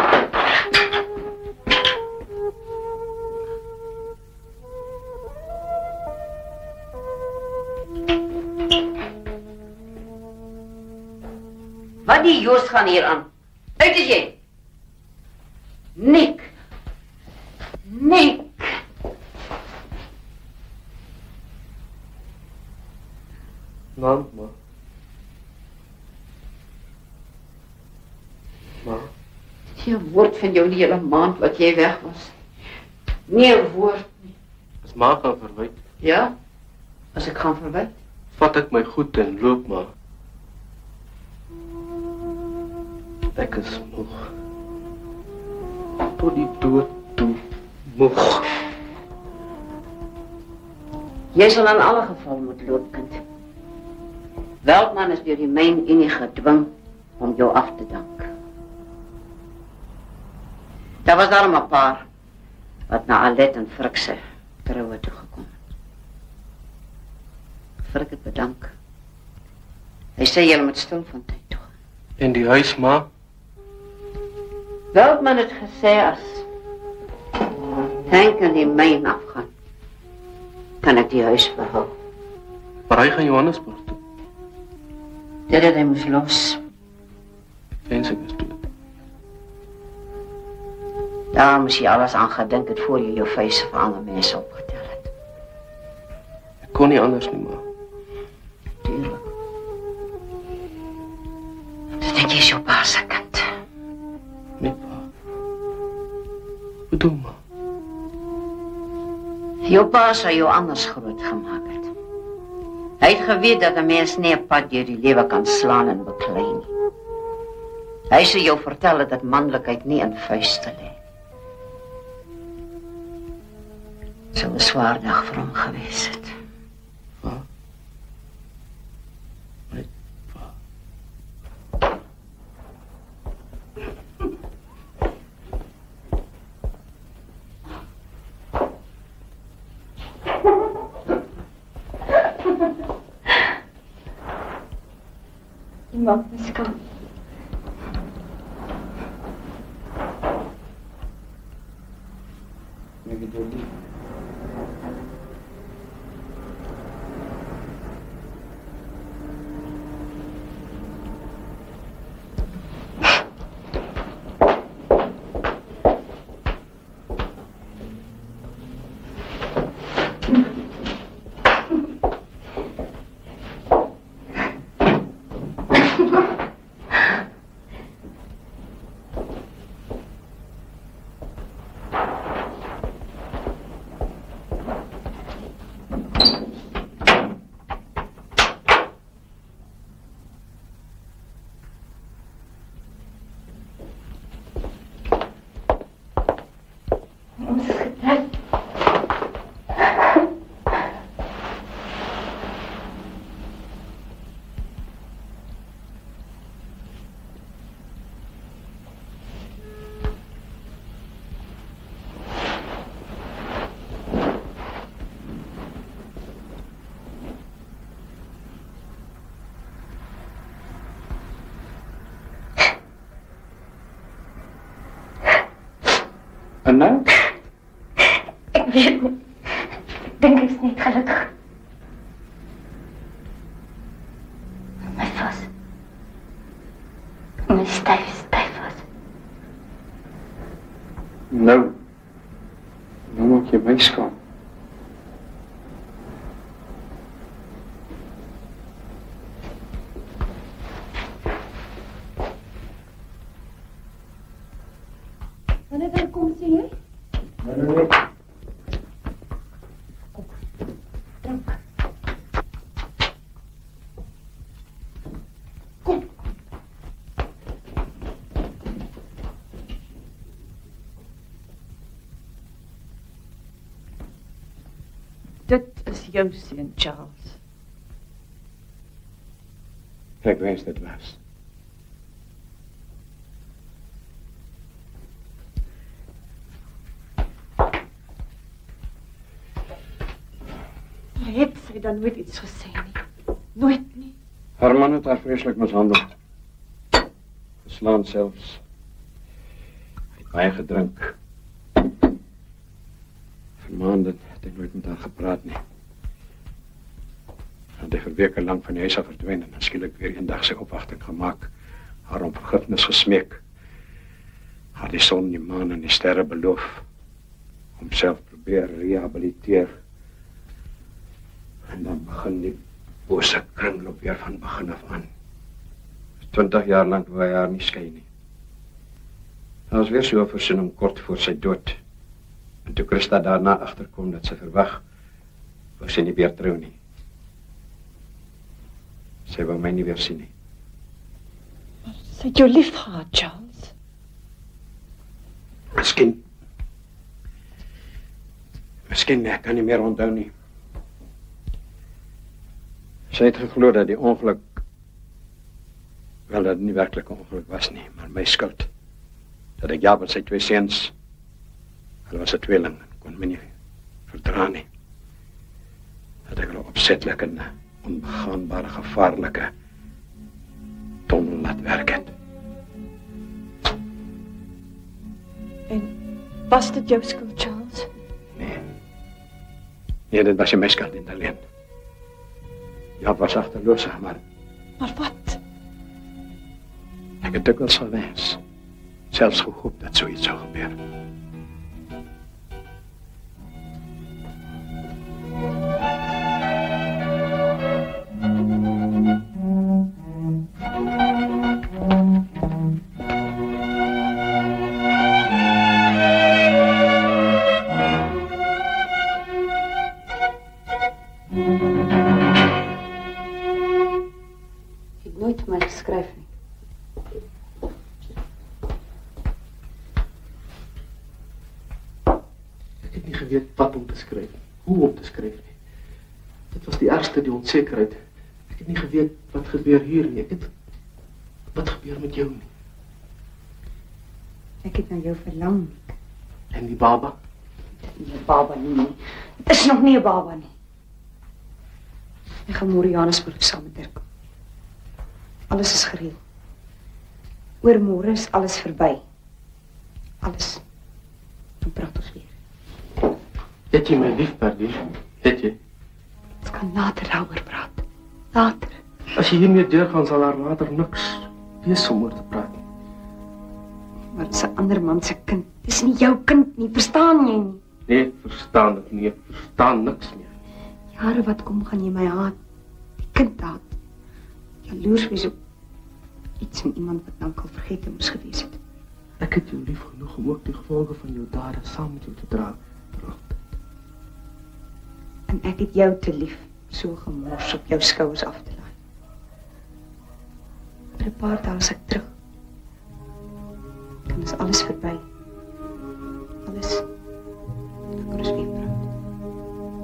Wat die Joost gaan hier aan? Uit is jy? Nick. Nick. Naam, ma. Ma. Geen woord van jou die hele maand wat jy weg was. Nie 'n woord nie. As ma gaan verwyk. Ja? As ek gaan verwyk? Vat ek my goed en loop maar. Ek is moeg. Tot die dood toe moeg. Jy sal in alle geval moet loop, kind. Veldman is deur die Myn-Unie gedwing om jou af te dank. Daar was daar 'n paar wat na Alet en Frik se troue toe gekom het. Frik het bedank. Hy sê jy moet stil van tyd toe. En die huis, ma? Veldman het gesê as Henk in die myn afgaan, kan ek die huis behou. Maar hy gaan Johannesburg toe. Dit het hy moes los. Wens ek is dood. Daar moes jy alles aan gedink het voor jy jou vuise vir ander mense opgetel het. Ek kon nie anders nie, ma. Tuurlik. Ek dink jy is jou pa se kind. Nee, pa. Bedoel, ma. Jou pa sou jou anders groot gemaak het. Hy het geweet dat 'n mens nie 'n pad deur die lewe kan slaan en beklei nie. Hy sou jou vertel dat manlikheid nie in vuiste lê. Sou 'n swaar dag vir hom gewees het. Pa? My pa. Je maakt me skam. Ik bedoel niet. En nou? Ik weet niet. Ik denk ik is niet gelukkig. Mijn vast. Mijn stijf vast. Nou maak je mij skaam. Wanneer kom je? Nee. Drank. Kom. Dit is jou seun, Charles. Ik wens dit was. Het sy dan nooit iets gesê nie? Nooit nie. Haar man het haar vreselijk mishandeld. Geslaan zelfs. Hij heeft mij gedrink. Voor maanden heb ik nooit met haar gepraat nie. En hij voor weken lang van huis af verdwenen en dan schielijk weer een dag zijn opwachting gemaakt. Haar om vergiffenis gesmeek. Haar die zon, die maan en die sterren beloof. Om zelf proberen rehabiliteer. En dan begin die bose kringloop weer van begin af aan. 20 jaar lank wou hy haar nie skei nie. Daar was weer so 'n versoening kort voor sy dood. En toe Christa daarna agterkom dat sy verwag, wou sy nie weer trou nie. Sy wou my nie weer sien nie. Sy het jou lief gehad, Charles. Miskien, ek kan nie meer onthou nie. Sy het geglo dat die ongeluk, wel dat het nie werklik 'n ongeluk was nie, maar my skuld. Dat ek Jaap en sy 2 seuns, hulle was 'n tweeling, kon my nie verdra nie. Dat ek hulle opsetlik in 'n onbegaanbare, gevaarlike tunnel laat werk het. En was dit jou skuld, Charles? Nee, dit was my skuld nie alleen. Jaap was agterloosig, maar Maar wat? ek het dikwels gewens, selfs gehoop dat zoiets zou gebeuren. Ik heb nooit voor mij geschreven. Ek het nie geweet wat om te skryf, hoe om te skryf nie. Dit was die ergste, die onsekerheid. Ek het nie geweet wat gebeur hier nie. Wat gebeur met jou nie? Ik heb naar jou verlang. En die baba? Die baba nie. Het is nog nie 'n baba nie. Ek gaan môre Johannesburg saam met Dirk. Alles is gereël. Oor môre is alles verby. Alles. Dan praat ons weer. Het jy my lief, Perdie? Het jy? Ons kan later daaroor praat. Later. As jy hiermee deurgaan, sal daar later niks wees om oor te praat nie. Maar dit is 'n ander man se kind. Dis nie jou kind nie, verstaan jy nie? Nee, ek verstaan dit nie. Ek verstaan niks meer. Jare wat kom gaan jy my haat. Die kind haat. Jaloers wees op iets en iemand wat nou al vergete moes gewees het. Ek het jou lief genoeg om ook die gevolge van jou dade saam met jou te dra. En ek het jou te lief, so gemors op jou skouers af te laai. Oor 'n paar dae is ek terug. Dan is alles verby. Alles. Dan kan ons weer praat.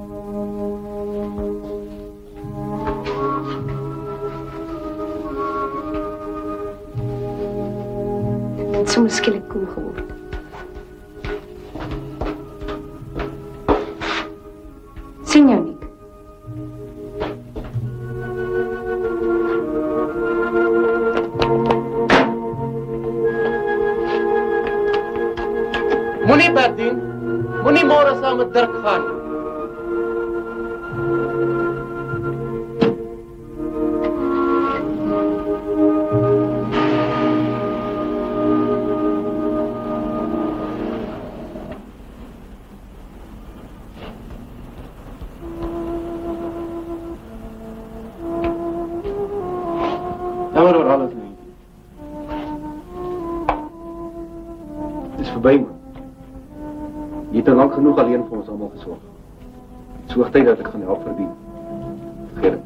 Ek het soms skielik koel geword. Sien jou nie. Moenie Bertien, moenie môre saam met Dirk gaan. Jammer oor alles nie. Het is verby, man. Jy het al lank genoeg alleen vir ons almal gesorg. Het is hoog tyd dat ek gaan help verdien. Vergeet dit.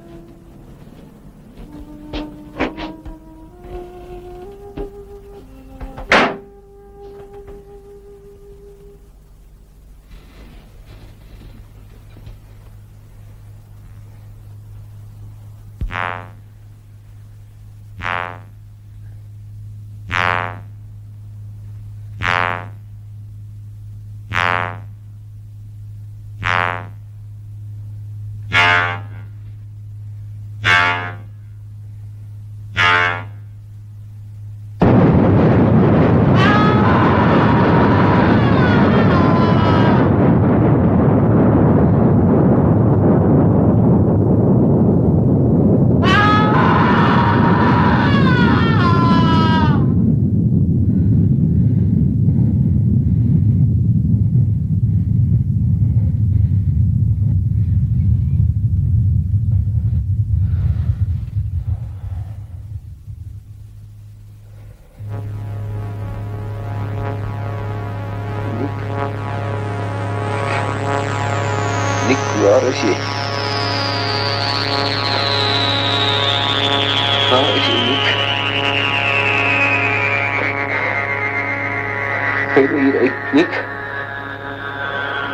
Nick?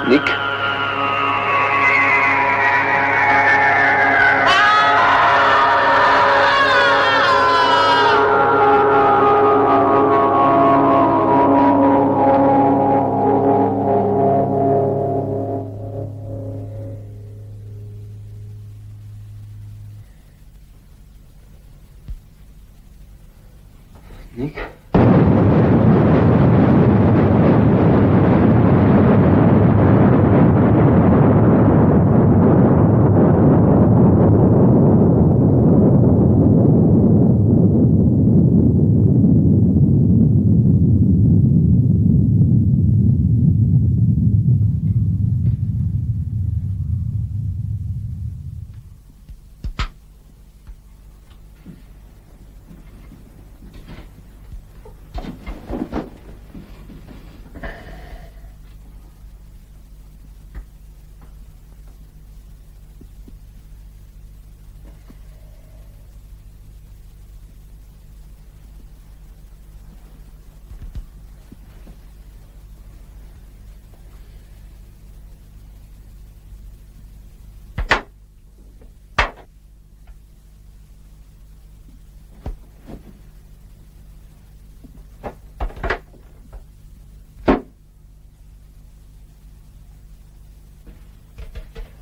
Nick? Nick?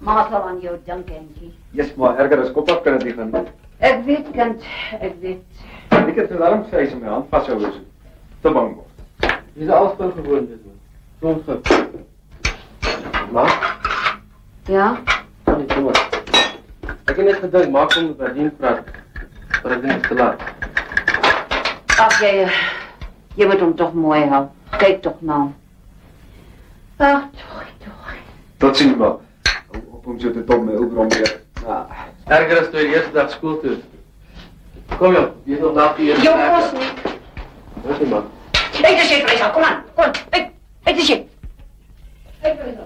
Ma sal aan jou dink, Angie. Yes, maar erger as kop af kan dit nie gaan. Ek weet, kind, ek weet. Ek het daarom sê sy my hand vashou is. Te bang word. Dis alspel gewoon dit man. Grondgif. Maar? Ja? Kan nie kom. Ek het net gedink maak hom met Berlin praat. Maar ek dink dit is te laat. Ag jy moet hom tog mooi hou. Kyk tog na hom. Ag, tog. Tot sien maar. Om so te top my ou brom weer. Erger as toe die eerste dag skool toe. Kom jou, jy is nog na die eerste Jou dag. kos nie. Wat is man? Uit is jy, Freysa, kom aan. Kom, uit is jy. Uit, Freysa.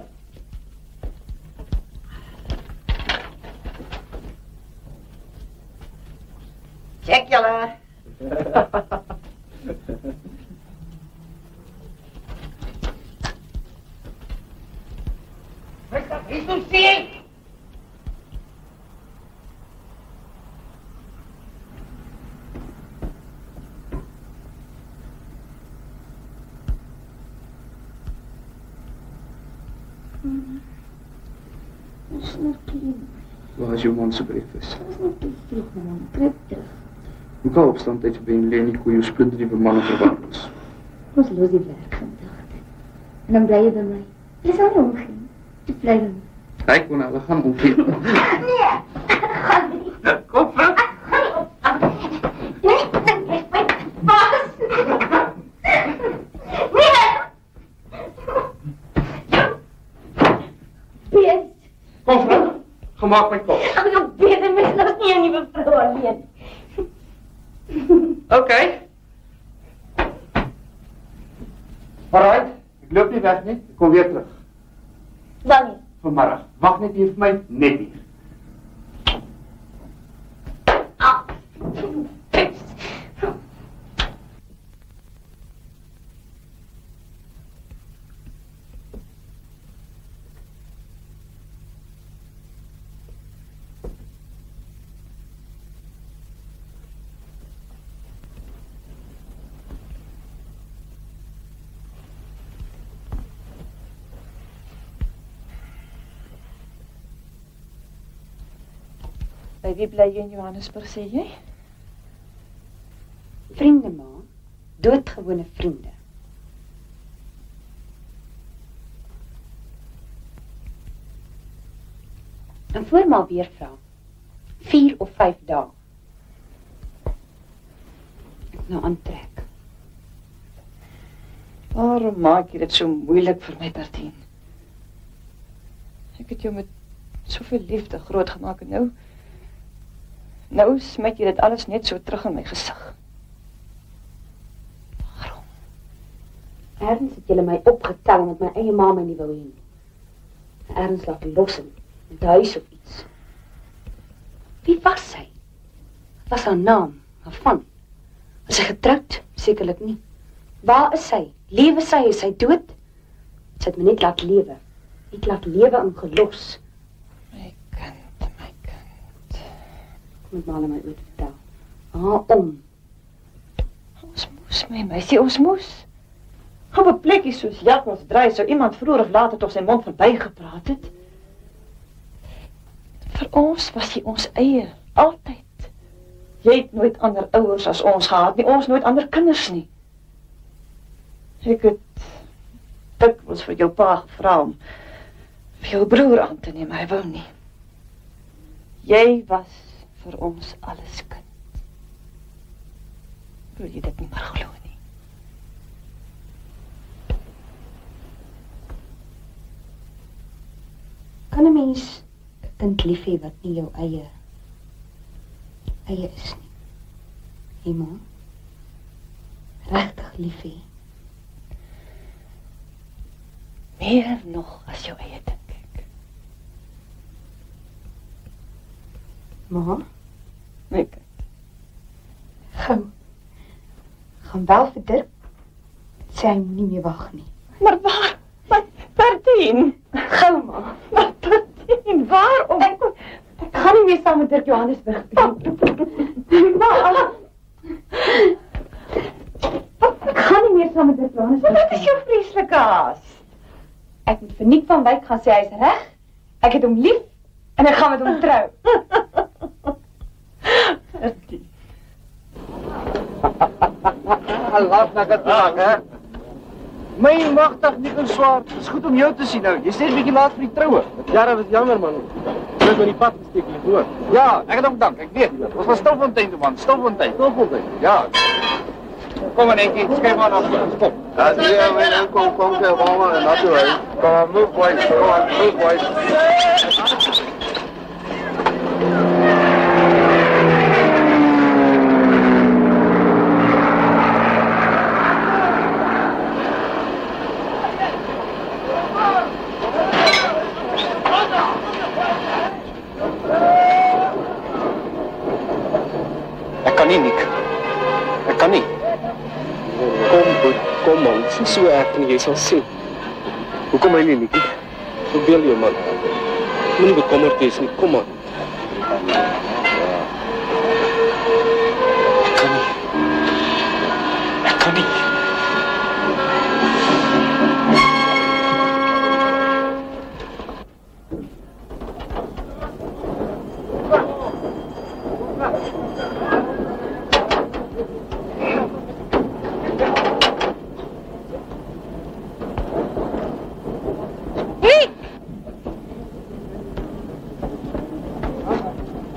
Check julle. Is doen sien? Waar is jou man se breakfast? Ons moet toe vroeg, man. Trek terug. Hoe kan opstand uit Ben Lenny koeie splinter die bemanning verwant is? Ons los die werk vandag. En dan bly jy by my. Jy sal nie omgee. Jy bly by my. Hy kon hulle gaan omgee. Nee, gaan nie. Kom, vrou. Nee, Bas. Nee. Pies. Kom, vrou. Gemaak my kop. Ag, jou bede mis nou nie aan die mevrou alleen. Okay. Alright, ek loop nie weg nie. Ek kom weer terug. Wanneer? Vanmiddag. Wag net hier vir my, net hier. By wie bly jy in Johannesburg, sê jy? Vriende, ma. Doodgewone vriende. En voor maar weer vra. 4 of 5 dae. Ek nou aantrek. Waarom maak jy dit so moeilik vir my, Bertien? Ek het jou met soveel liefde groot gemaak en nou smyt jy dit alles net so terug in my gesig. Erns het julle my opgetel met my eie ma my nie wou hê nie. Erns laat los in die huis of iets. Wie was sy? Wat was haar naam? Haar van? Was sy getroud? Sekerlik nie. Waar is sy? Lewe sy? Is sy dood? Sy het my net laat lewe. Net laat lewe en gelos. My kind. Kom met maar aan my oor te vertel. Waarom? Ons moes, my meisie, ons moes. Op 'n plekkie soos Jakkals Draai sou iemand vroeër of later toch sy mond verby gepraat het. Vir ons was jy ons eie, altyd. Jy het nooit ander ouers as ons gehad nie, ons nooit ander kinders nie. Ek het dikwels vir jou pa gevra om vir jou broer aan te neem, hy wou nie. Jy was vir ons alles kind. Wil jy dit nie maar glo nie? Kan 'n mens 'n kind lief hê wat nie jou eie is nie? Hé ma? Regtig lief hê? Meer nog as jou eie, dink ek. Ma? My kind. Gou. Gaan bel vir Dirk. Sê hy moenie meer wag nie. Maar waar? Bertien. Gou ma. Maar Bertien, waarom? Ek gaan nie meer saam met Dirk Johannesburg wees. Ma. Ek gaan nie meer saam met Dirk Johannesburg. Wat is jou vreeslike haas? Ek moet vir Nick van Wyk gaan sê hy is reg. Ek het hom lief en ek gaan met hom trou. Laat na dit maak, hè. My magtig Nikkel Swart, dis goed om jou te sien nou. Jy's net 'n bietjie laat vir die troue. Ja, dat is jammer man. Jy het my die pad gesteek hier voor. Ja, ek het ook dank, ek weet. Ons was Stilfontein toe man, Stilfontein. Ja. Kom maar netjie, skryf maar af. Kom. As jy my kom kyk maar en dat jy. Kom move boys, move boys. Ek kan nie, Nick. Ek kan nie. Kom man, dit is so erg en jy sal sien. Hoekom hy nie, Nikkie? Verbeel jou man. Moenie bekommerd wees nie, kom man. Ek kan nie.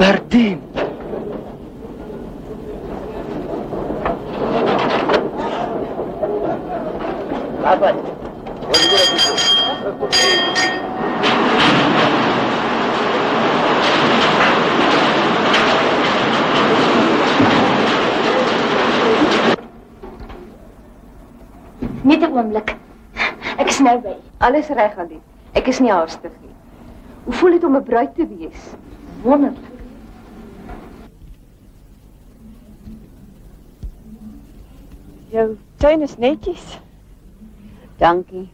Bertien. Apa? Net 'n oomblik. Ek is nou by. Alles reg aan dit. Ek is nie haastig nie. Hoe voel dit om 'n bruid te wees? Wonderlik. Jou tuin is netjies. Dankie.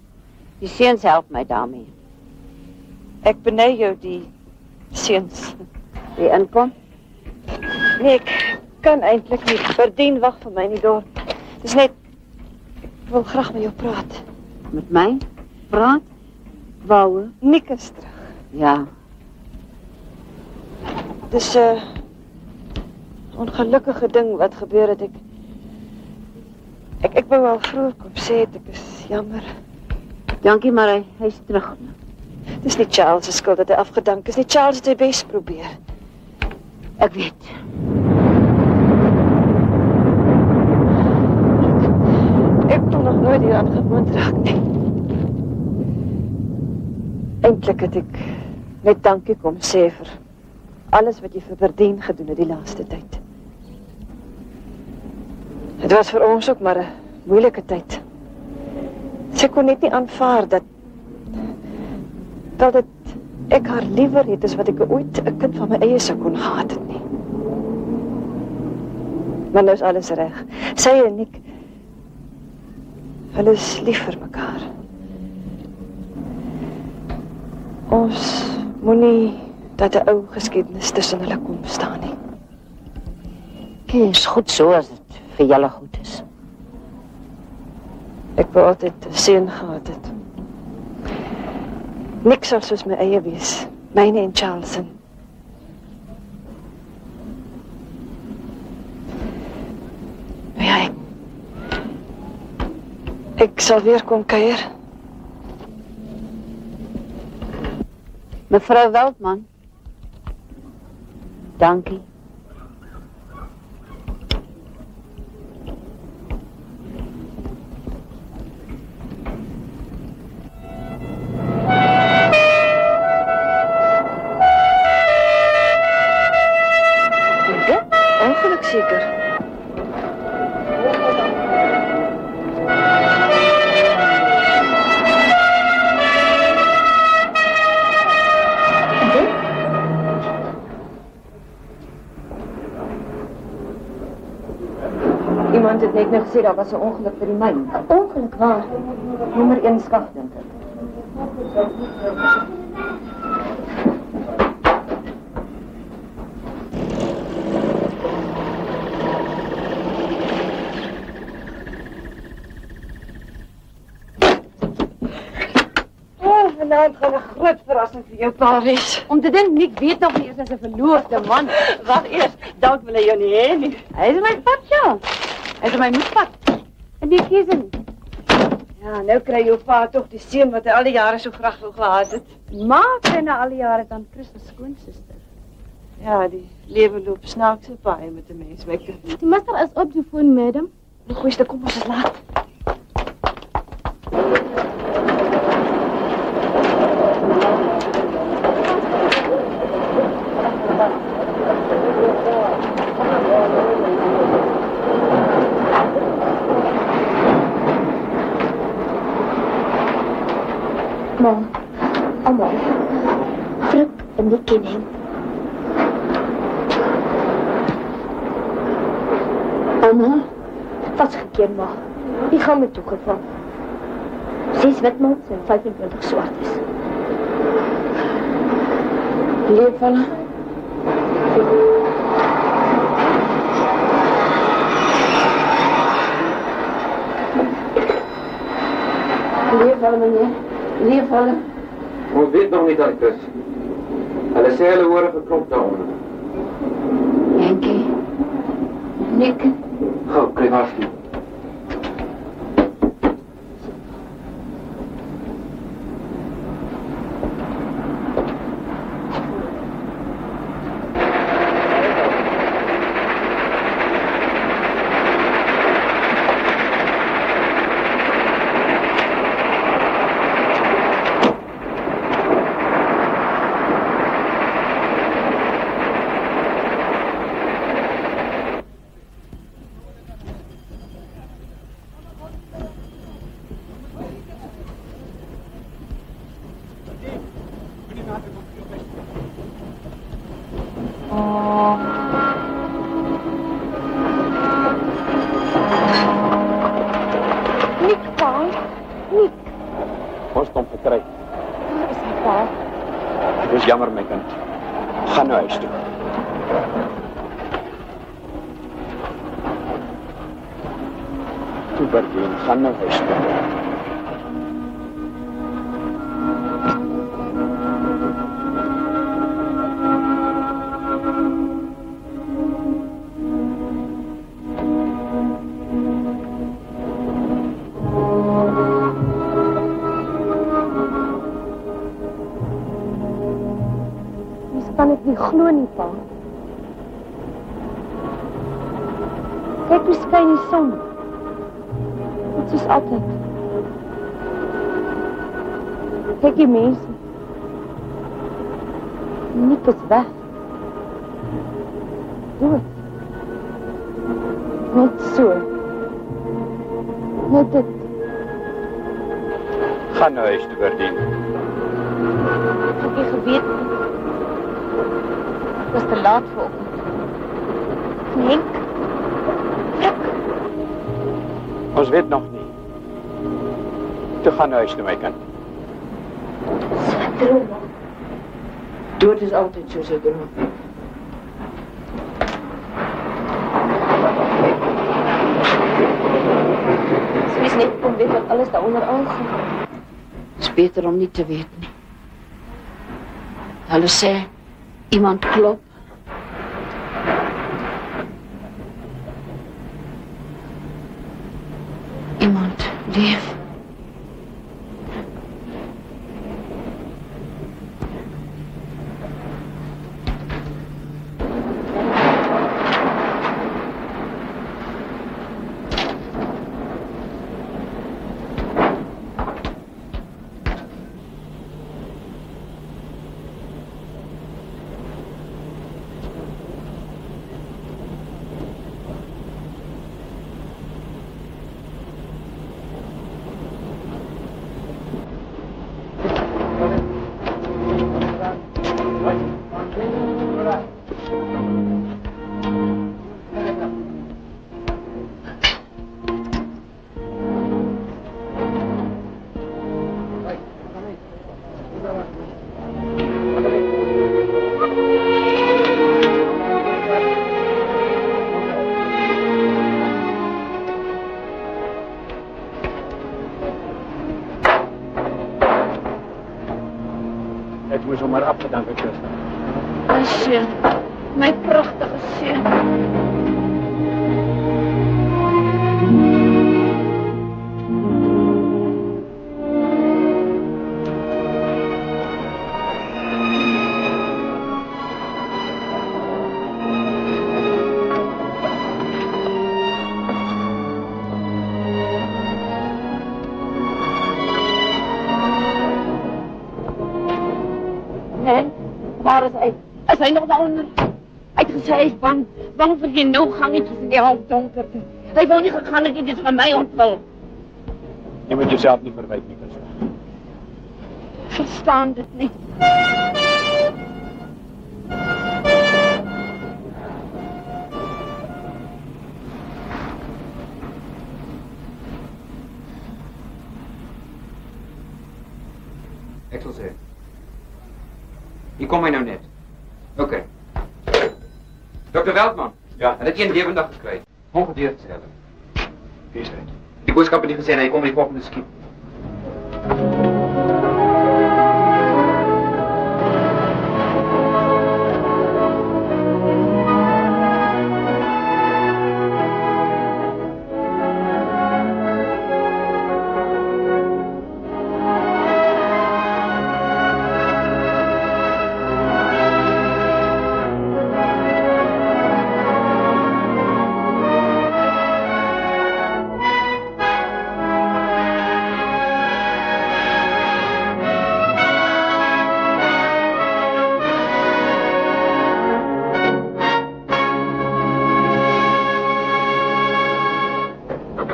Die seuns help my daarmee. Ek beny jou die seuns. Wie inkom? Nee, ek kan eintlik nie. Verdien wag vir my in die dorp. Dis net ek wil graag met jou praat. Met my? Praat? Wou? Nick is terug. Ja. Dis 'n ongelukkige ding wat gebeur het. Ek wou al vroeër kom sê het, ek is jammer. Dankie, maar hy's terug. Dis nie Charles se skuld dat hy afgedank is nie. Charles het sy bes probeer. Ek weet. Ek kon nog nooit hieraan gewoond raak nie. Eintlik het ek net dankie kom sê vir alles wat jy vir Verdien gedoen het die laaste tyd. Het was vir ons ook maar 'n moeilike tyd. Sy kon net nie aanvaar dat ek haar liewer het as wat ek ooit 'n kind van my eie sou kon gehad het nie. Maar nou is alles reg. Sy en Nick, hulle is lief vir mekaar. Ons moenie dat 'n ou geskiedenis tussen hulle kom staan nie. Dit is goed so as dit vir julle goed is. Ek wou altyd 'n seun gehad het. Niks sal soos my eie wees. Myne en Charles se. Ja, ek sal weer kom kuier. Mevrou Weltman. Dankie. Ongeluk zeker. Iemand het net nou gesê daar was 'n ongeluk by die myn. 'n Ongeluk waar? Nommer 1 skaf dink ek. Vanaand gaan 'n groot verrassing vir jou pa wees. Om te dink Nick weet nog nie eers as 'n verloofde man. Wag eers, dalk wil hy jou nie hê nie. Hy is my pad, ja. Hy is my moedpad. En die keuse nie. Ja, nou kry jou pa tog die seun wat hy al die jare so graag wou gehad het. Maar sy na al die jare dan Christus skoonsister. Ja, die lewe loop snaakse paaie met 'n mens, my kind. Die master is op die foon, madam. Goeie, kom ons is laat. Mam, allemaal. Fruk en die kinderen. Mama, wat is gekeerd, ma? Die gaan me toegevallen. 6 witmans en 25 zwartes. Leefvallen? Leefvallen, meneer. Leefvallen. Ons weet nog niet dat het is. Hulle sê hulle hoor 'n geklop daaronder. Jankie. Nick. Gou, kry waarsku. Jammer my kind. Gaan nou huis toe. Toe Berdien, gaan nou huis toe. Kan ek nie glo nie, pa. Kyk hoe skyn die son. Dit is altyd. Kyk die mense. Niks is weg. Dood. Net so. Net dit. Gaan nou huis toe, Berdien. Ek het geweet. Het was te laat voor ochtend. Henk? Fruk? Ons weet nog nie. Toe gaan huis toe, my kind. So droom. Dood is altyd soos 'n droom. Mens net kom weet wat alles daaronder aangaan. Is beter om nie te weet nie. Hulle sê, iemand klop. Iemand leef. Ek moes hom maar afgedank het, Christa. My seun, my pragtige seun. Waar is hy? Is hy nog daaronder? Hy het gesê hy is bang vir die nou gangetjies in die halfdonkerte. Hy wou nie gegaan het, dit is van my ontwil. Jy moet jouself nie verwyk nie, Christa. Verstaan dit nie. Ek sal sê. Hier kom hy nou net. OK. Dr. Weltman. Ja. Hy het een lewendig gekry. Ongedeerd sê hulle. Wie is hy? Die boodskap het nie gesê hy kom met die volgende skiep.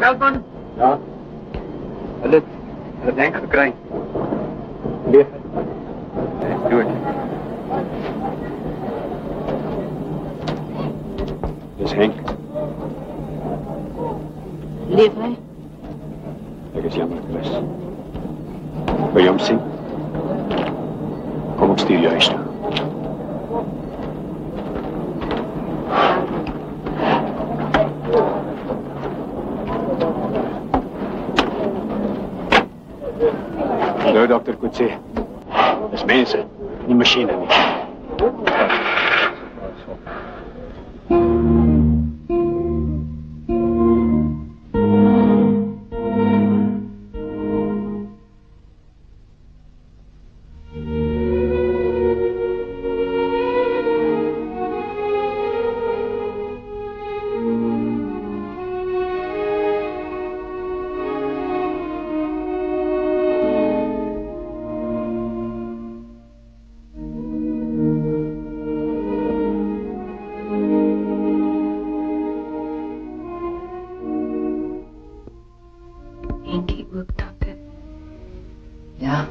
Weltman? Ja? Hulle denk gekry. Leef hy? Hy is dood. Dis Henk. Leef hy? Ek is jammer, Chris. Wil jy hom sien? Kom, ek stuur jou huis toe. Nou, dokter Kutse. Dis mense, nie masjiene nie. Henkie ook, dokter. Ja.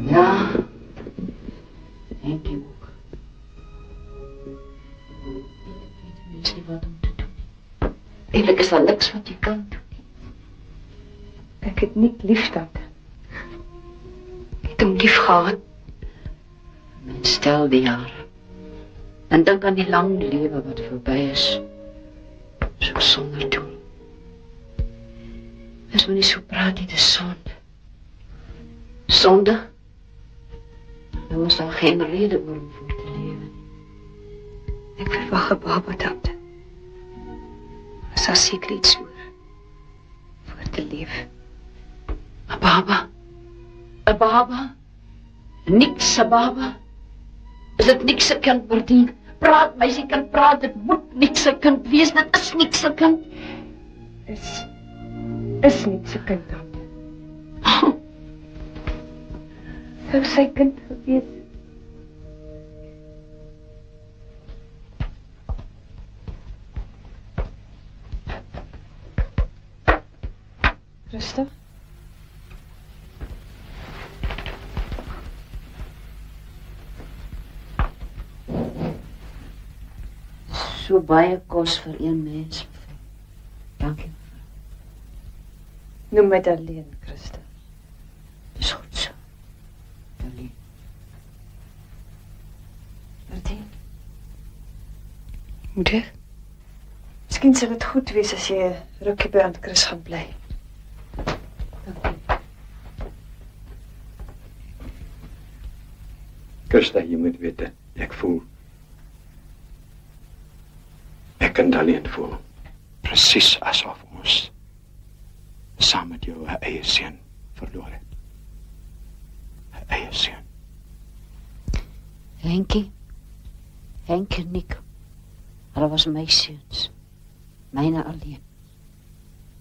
Ja. Henkie ook. Ek weet nie wat om te doen. Eintlik is daar niks wat jy kan doen. Ek het nie lief, dokter. Ek het hom lief gehad. En stel die jare. En dink aan die lang lewe wat verby is. So sonder doel. As men nie so praat nie, dis sonde. Sonde? Nou is daar geen rede om voor te lewe. Ek verwag 'n baba, dokter. Is daar seker iets oor voor te leef? 'n baba? 'n baba? Niks 'n baba? Is dit niks 'n kind verdien? Praat, meisie kind, praat, dit moet niks 'n kind wees, dit is niks 'n kind. Is niks 'n kind, dokter. Sou sy kind gewees. Christa? So baie kos vir een mens. Dankie. Noem my Darlene, Christa. Dis goed so. Darlene. Martien. Moeder? Miskien sal dit goed wees as jy 'n rukkie by Aunt Chris gaan bly. Christa, jy moet weet, ek voel. Ek kan alleen voel. Presies asof ons saam met jou 'n eie seun verloor het. 'n Eie seun. Henkie en Nico. Hulle was my seuns. Myne alleen.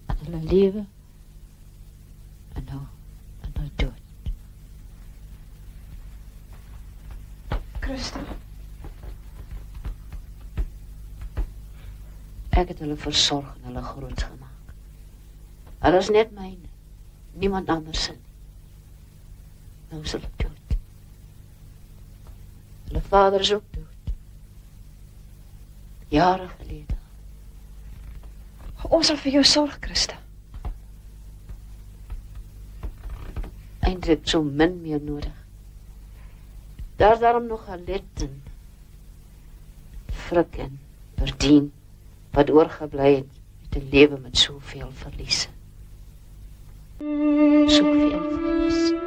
En hulle lewe. En nou dood. Christa. Ek het hulle versorg en hulle groot gemaak. Hulle is net myne. Niemand anders nie. Nou is hulle dood. Hulle vader is ook dood. Jare gelede. Ons sal vir jou sorg, Christa. Eindelijk so min meer nodig. Daar is daarom nog Alet en Frik en Verdien wat oorgebly het met 'n lewe met soveel verliese. Soveel verlies.